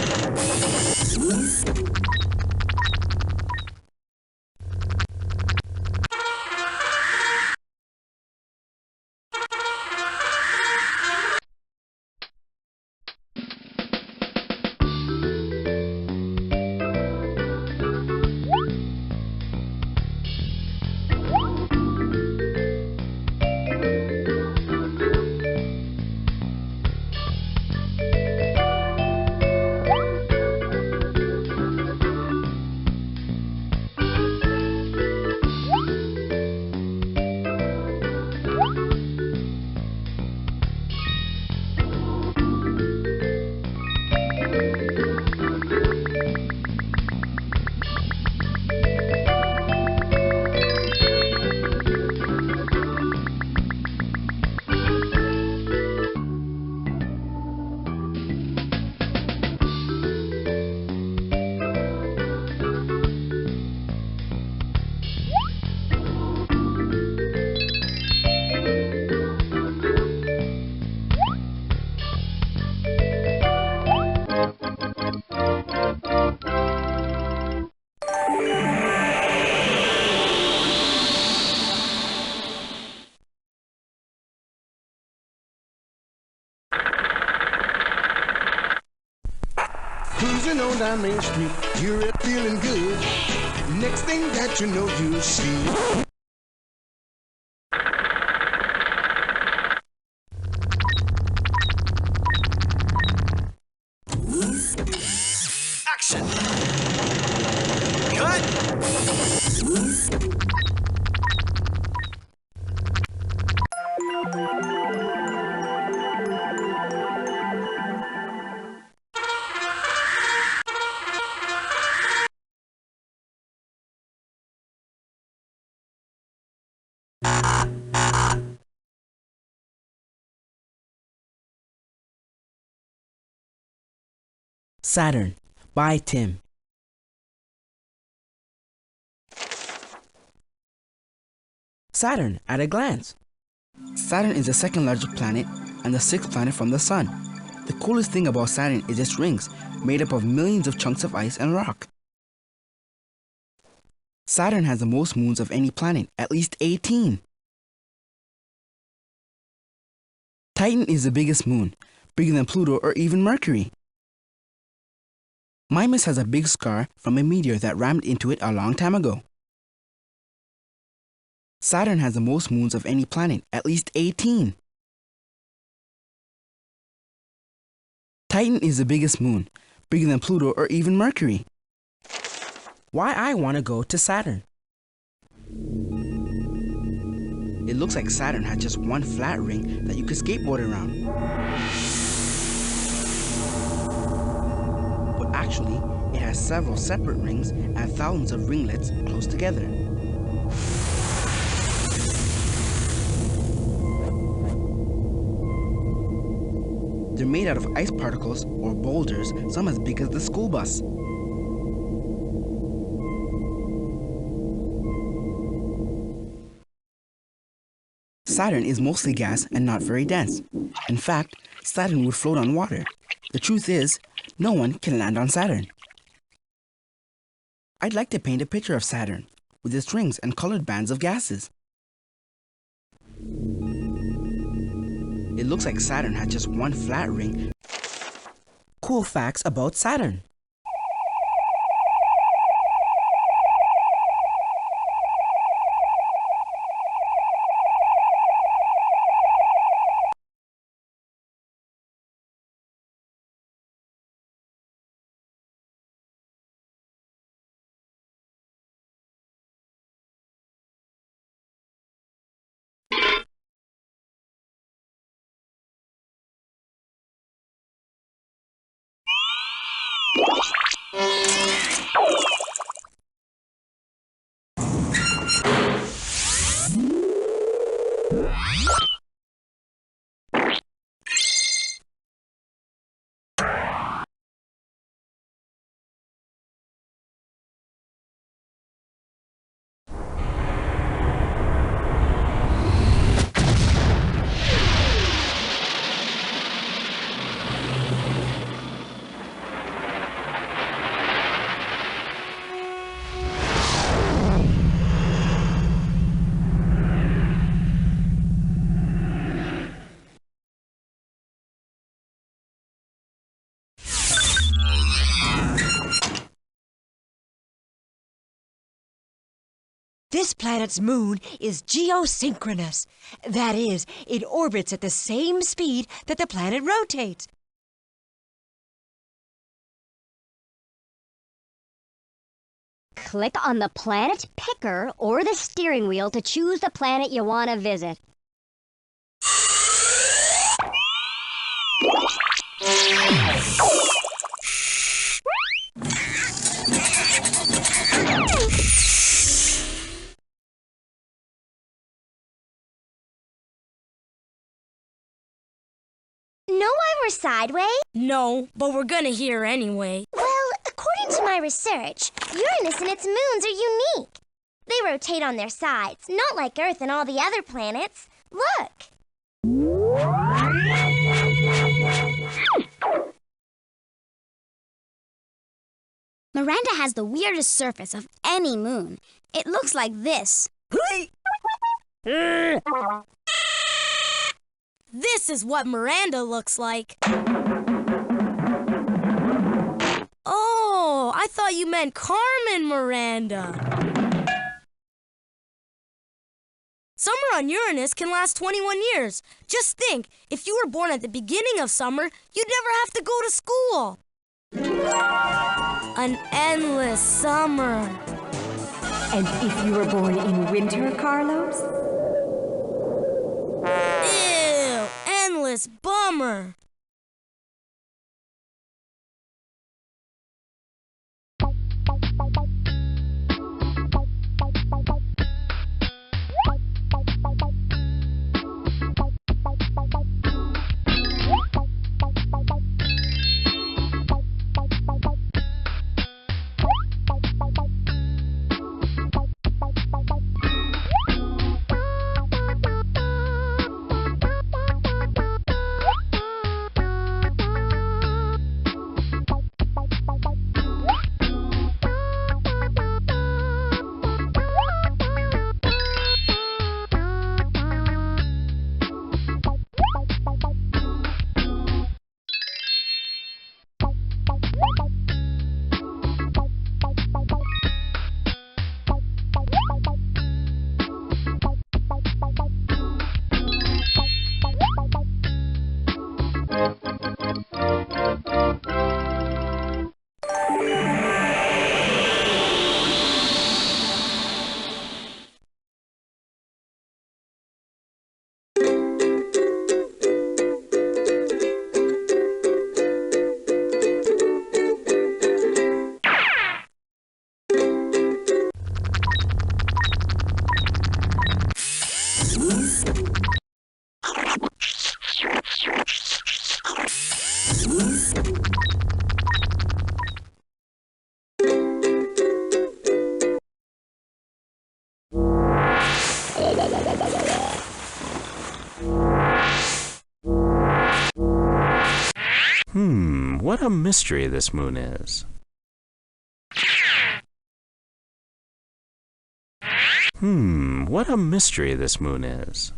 Cruising on down Main Street, you're feeling good. Next thing that you know, you'll see. Action! Cut! Saturn by Tim. Saturn at a glance. Saturn is the second largest planet and the sixth planet from the Sun. The coolest thing about Saturn is its rings, made up of millions of chunks of ice and rock. Saturn has the most moons of any planet, at least 18. Titan is the biggest moon, bigger than Pluto or even Mercury. Mimas has a big scar from a meteor that rammed into it a long time ago. Saturn has the most moons of any planet, at least 18. Titan is the biggest moon, bigger than Pluto or even Mercury. Why I want to go to Saturn. It looks like Saturn had just one flat ring that you could skateboard around. But actually, it has several separate rings and thousands of ringlets close together. They're made out of ice particles or boulders, some as big as the school bus. Saturn is mostly gas and not very dense. In fact, Saturn would float on water. The truth is, no one can land on Saturn. I'd like to paint a picture of Saturn, with its rings and colored bands of gases. It looks like Saturn had just one flat ring. Cool facts about Saturn. This planet's moon is geosynchronous. That is, it orbits at the same speed that the planet rotates. Click on the planet picker or the steering wheel to choose the planet you want to visit. Know why we're sideways? No, but we're gonna hear anyway. Well, according to my research, Uranus and its moons are unique. They rotate on their sides, not like Earth and all the other planets. Look! Miranda has the weirdest surface of any moon. It looks like this. This is what Miranda looks like. Oh, I thought you meant Carmen Miranda. Summer on Uranus can last 21 years. Just think, if you were born at the beginning of summer, you'd never have to go to school. An endless summer. And if you were born in winter, Carlos? Ew, endless bummer. what a mystery this moon is. What a mystery this moon is.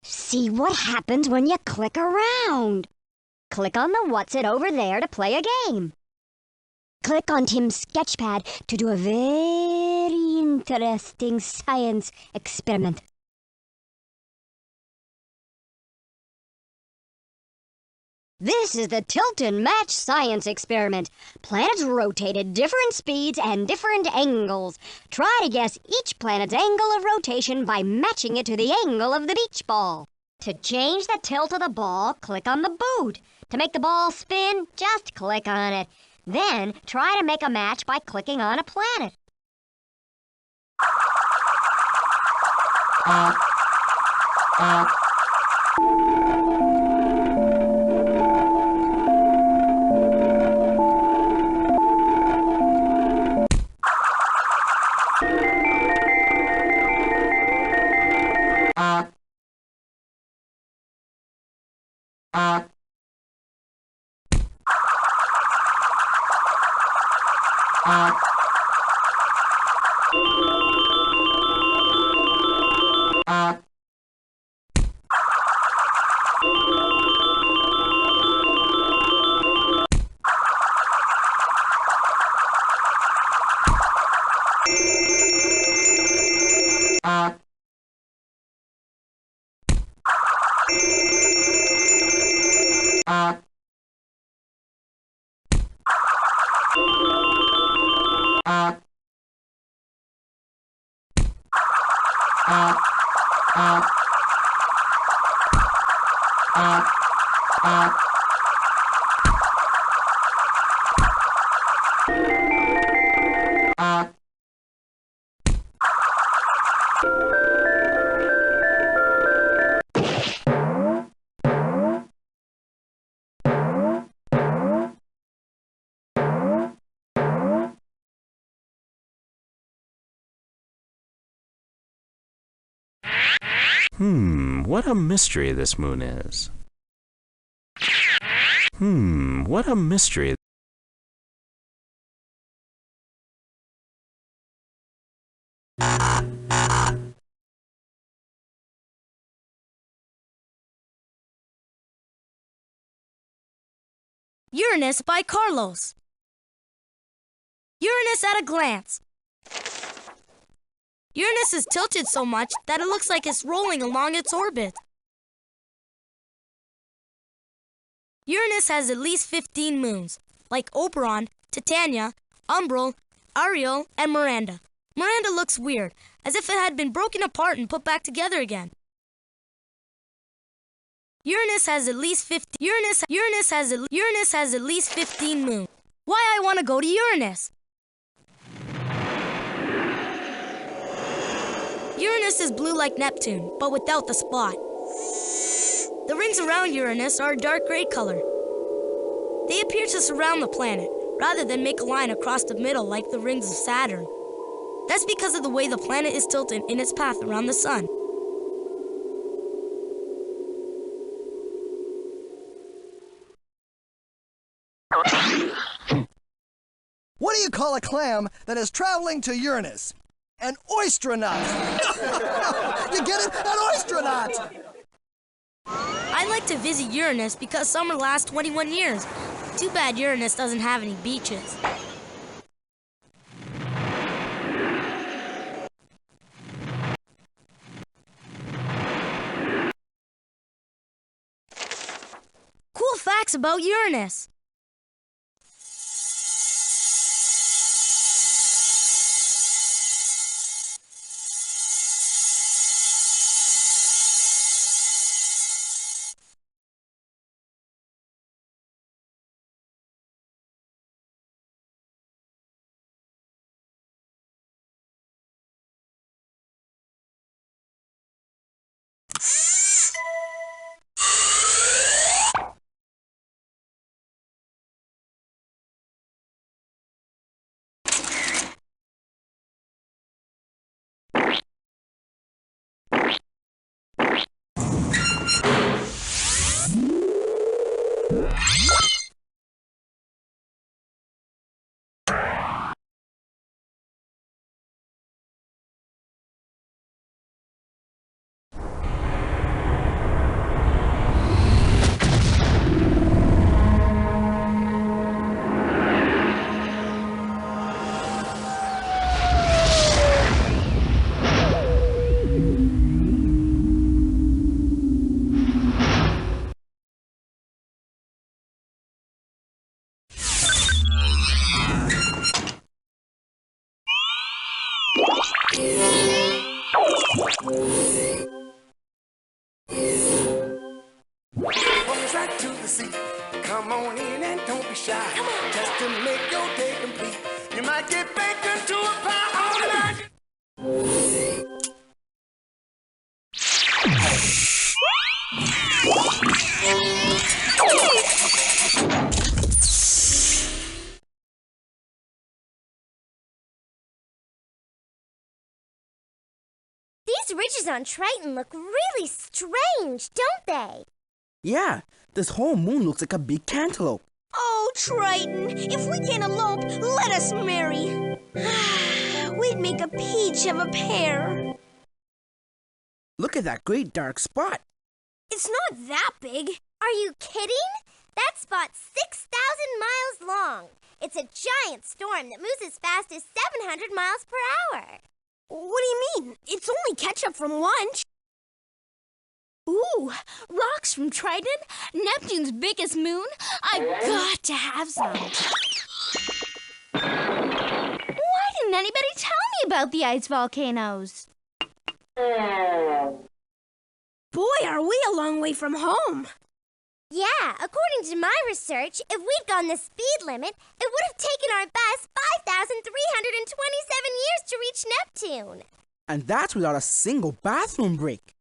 See what happens when you click around. Click on the What's It over there to play a game. Click on Tim's sketchpad to do a very interesting science experiment. This is the tilt and match science experiment. Planets rotate at different speeds and different angles. Try to guess each planet's angle of rotation by matching it to the angle of the beach ball. To change the tilt of the ball, click on the boot. To make the ball spin, just click on it. Then, try to make a match by clicking on a planet. What a mystery this moon is. What a mystery. Uranus by Carlos. Uranus at a glance. Uranus is tilted so much that it looks like it's rolling along its orbit. Uranus has at least 15 moons, like Oberon, Titania, Umbriel, Ariel, and Miranda. Miranda looks weird, as if it had been broken apart and put back together again. Uranus has at least 15 moons. Why I want to go to Uranus? Uranus is blue like Neptune, but without the spot. The rings around Uranus are a dark gray color. They appear to surround the planet, rather than make a line across the middle like the rings of Saturn. That's because of the way the planet is tilted in its path around the sun. What do you call a clam that is traveling to Uranus? An oystronaut. You get it? An oystronaut. I'd like to visit Uranus because summer lasts 21 years. Too bad Uranus doesn't have any beaches. Cool facts about Uranus. From the track to the sea, come on in and don't be shy. Just to make your day complete, you might get baked into a pie all night. These ridges on Triton look really strange, don't they? Yeah, this whole moon looks like a big cantaloupe. Oh, Triton, if we can't elope, let us marry. We'd make a peach of a pair. Look at that great dark spot. It's not that big. Are you kidding? That spot's 6,000 miles long. It's a giant storm that moves as fast as 700 miles per hour. What do you mean? It's only ketchup from lunch. Ooh, rocks from Triton, Neptune's biggest moon. I've got to have some. Why didn't anybody tell me about the ice volcanoes? Boy, are we a long way from home. Yeah, according to my research, if we'd gone the speed limit, it would have taken our bus 5,327 years to reach Neptune. And that's without a single bathroom break.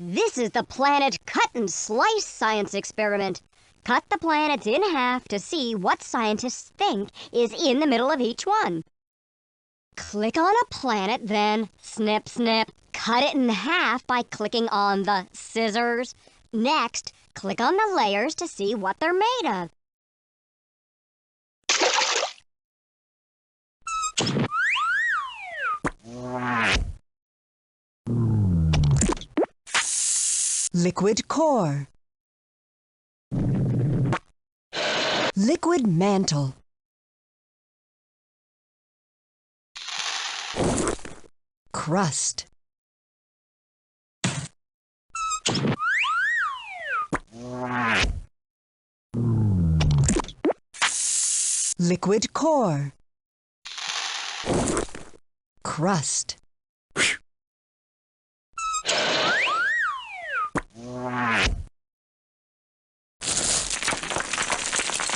This is the planet cut and slice science experiment. Cut the planets in half to see what scientists think is in the middle of each one. Click on a planet, then snip, snip, cut it in half by clicking on the scissors. Next, click on the layers to see what they're made of. Liquid core. Liquid mantle. Crust. Liquid core. Crust.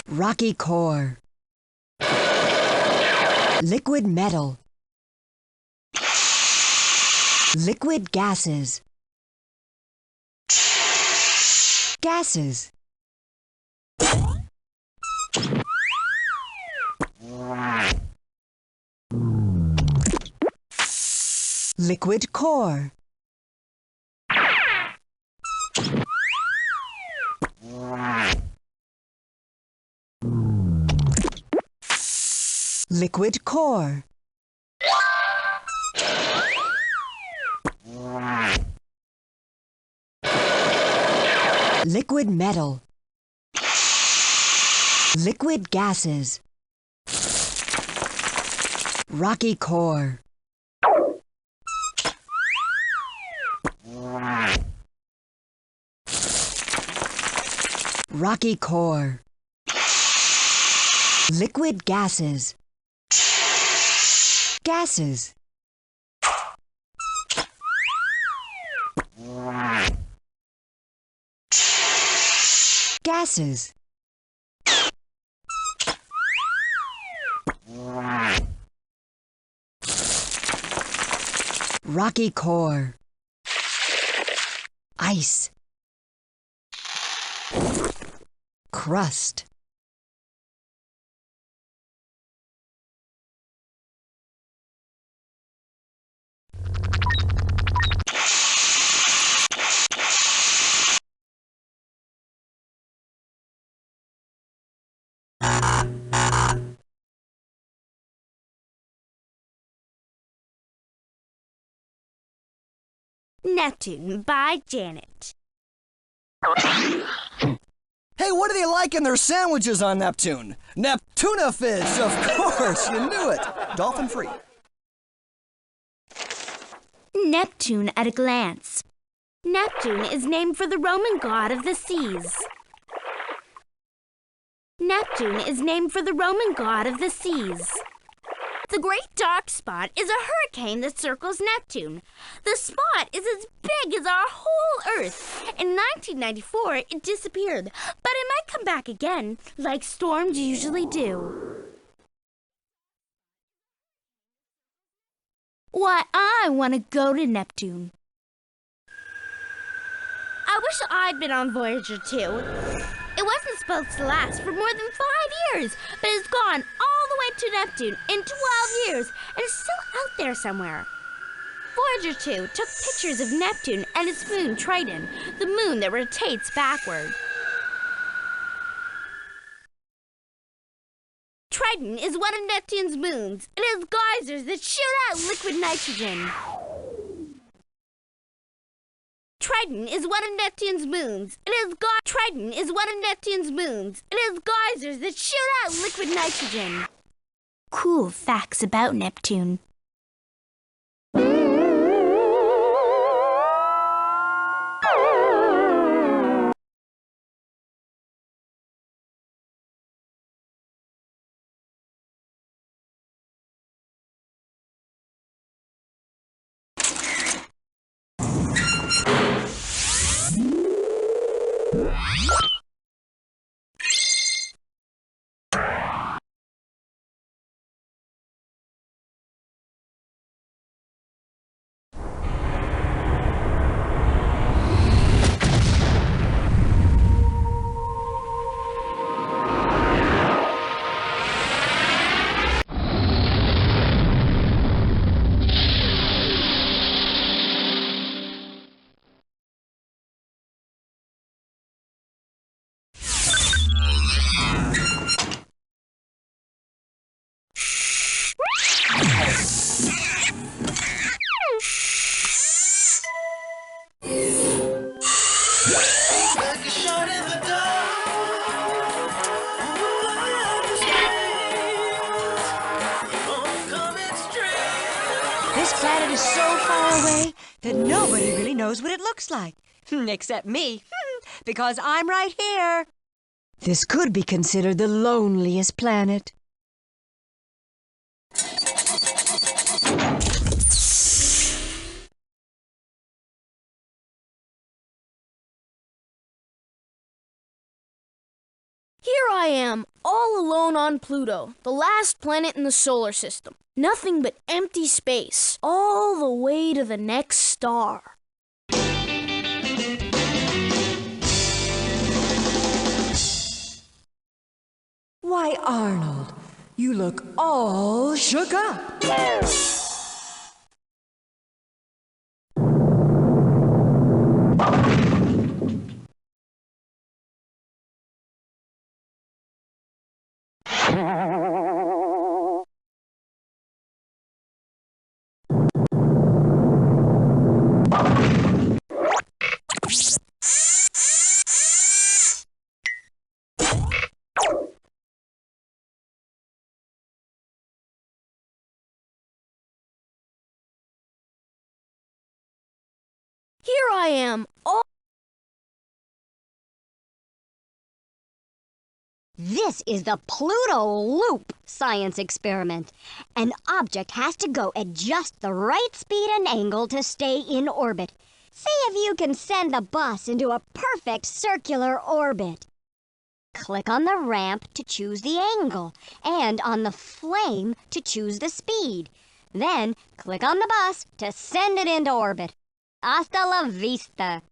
Rocky core. Liquid metal. Liquid gases. Gases. Liquid core. Liquid core. Liquid metal. Liquid gases. Rocky core. Rocky core. Liquid gases. Gases. Gases. Rocky core. Ice. Crust. Neptune by Janet. Hey, what do they like in their sandwiches on Neptune? Neptuna fish, of course, you knew it. Dolphin free. Neptune at a glance. Neptune is named for the Roman god of the seas. Neptune is named for the Roman god of the seas. The Great Dark Spot is a hurricane that circles Neptune. The spot is as big as our whole Earth. In 1994, it disappeared, but it might come back again, like storms usually do. Why, I want to go to Neptune. I wish I'd been on Voyager 2. It wasn't supposed to last for more than 5 years, but it's gone all the way to Neptune in 12 years and is still out there somewhere. Voyager 2 took pictures of Neptune and its moon Triton, the moon that rotates backward. Triton is one of Neptune's moons. It has geysers that shoot out liquid nitrogen. Triton is one of Neptune's moons. Triton is one of Neptune's moons. It has geysers that shoot out liquid nitrogen. Cool facts about Neptune. This planet is so far away that nobody really knows what it looks like. Except me, because I'm right here. This could be considered the loneliest planet. Here I am, all alone on Pluto, the last planet in the solar system. Nothing but empty space, all the way to the next star. Why, Arnold, you look all shook up. here I am. Oh. This is the Pluto Loop science experiment. An object has to go at just the right speed and angle to stay in orbit. See if you can send the bus into a perfect circular orbit. Click on the ramp to choose the angle and on the flame to choose the speed. Then click on the bus to send it into orbit. Hasta la vista.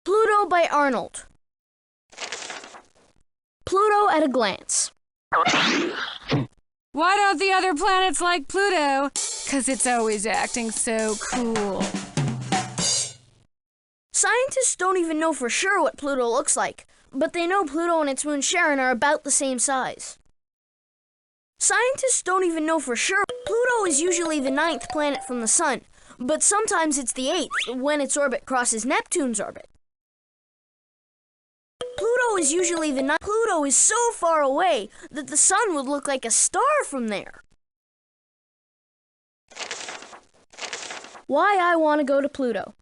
Pluto by Arnold. Pluto at a glance. Why don't the other planets like Pluto? 'Cause it's always acting so cool. Scientists don't even know for sure what Pluto looks like, but they know Pluto and its moon Charon are about the same size. Scientists don't even know for sure. Pluto is usually the 9th planet from the Sun, but sometimes it's the 8th when its orbit crosses Neptune's orbit. Pluto is usually the 9th. Pluto is so far away that the Sun would look like a star from there. Why I want to go to Pluto.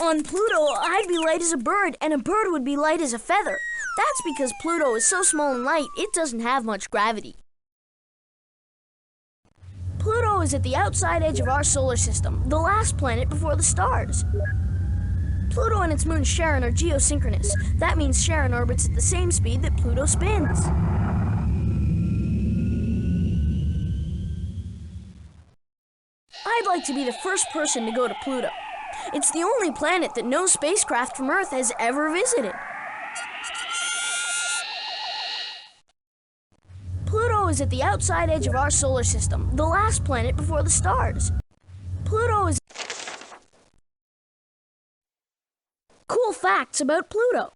On Pluto, I'd be light as a bird, and a bird would be light as a feather. That's because Pluto is so small and light, it doesn't have much gravity. Pluto is at the outside edge of our solar system, the last planet before the stars. Pluto and its moon Charon are geosynchronous. That means Charon orbits at the same speed that Pluto spins. I'd like to be the first person to go to Pluto. It's the only planet that no spacecraft from Earth has ever visited. Pluto is at the outside edge of our solar system, the last planet before the stars. Pluto is... Cool facts about Pluto.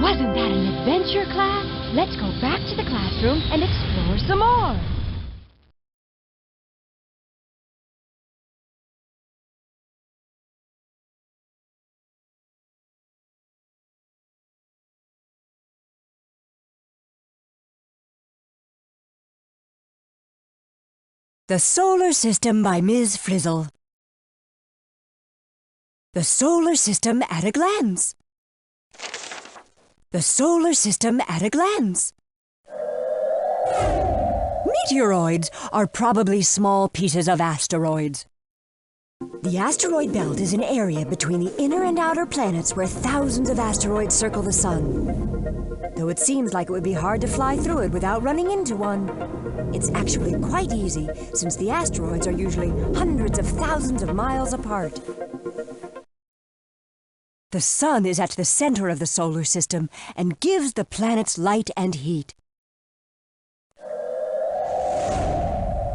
Wasn't that an adventure, class? Let's go back to the classroom and explore some more. The Solar System by Ms. Frizzle. The Solar System at a glance. The Solar System at a glance. Meteoroids are probably small pieces of asteroids. The asteroid belt is an area between the inner and outer planets where thousands of asteroids circle the Sun. Though it seems like it would be hard to fly through it without running into one. It's actually quite easy, since the asteroids are usually hundreds of thousands of miles apart. The Sun is at the center of the solar system and gives the planets light and heat.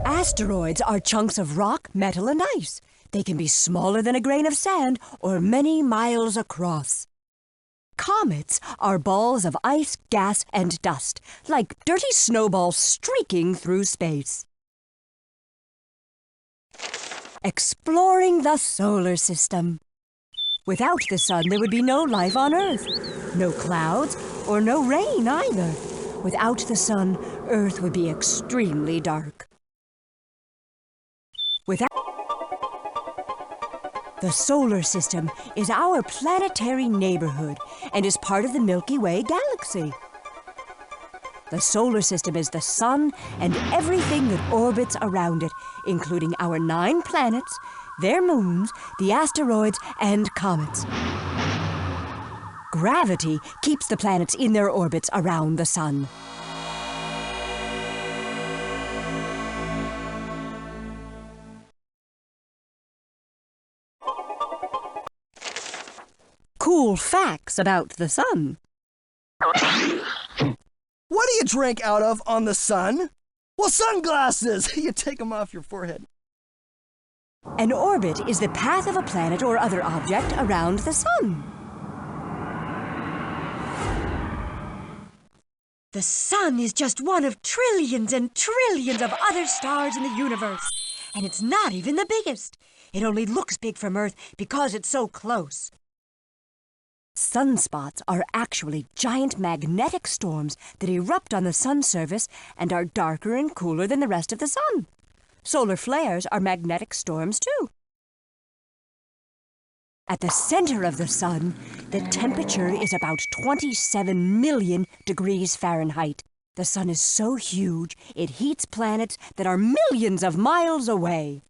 Asteroids are chunks of rock, metal, and ice. They can be smaller than a grain of sand or many miles across. Comets are balls of ice, gas, and dust, like dirty snowballs streaking through space. Exploring the solar system. Without the Sun, there would be no life on Earth. No clouds or no rain either. Without the Sun, Earth would be extremely dark. The solar system is our planetary neighborhood and is part of the Milky Way galaxy. The solar system is the Sun and everything that orbits around it, including our 9 planets, their moons, the asteroids, and comets. Gravity keeps the planets in their orbits around the Sun. Cool facts about the Sun. What do you drink out of on the Sun? Well, sunglasses! You take them off your forehead. An orbit is the path of a planet or other object around the Sun. The Sun is just one of trillions and trillions of other stars in the universe. And it's not even the biggest. It only looks big from Earth because it's so close. Sunspots are actually giant magnetic storms that erupt on the Sun's surface and are darker and cooler than the rest of the Sun. Solar flares are magnetic storms too. At the center of the Sun, the temperature is about 27 million degrees Fahrenheit. The Sun is so huge, it heats planets that are millions of miles away.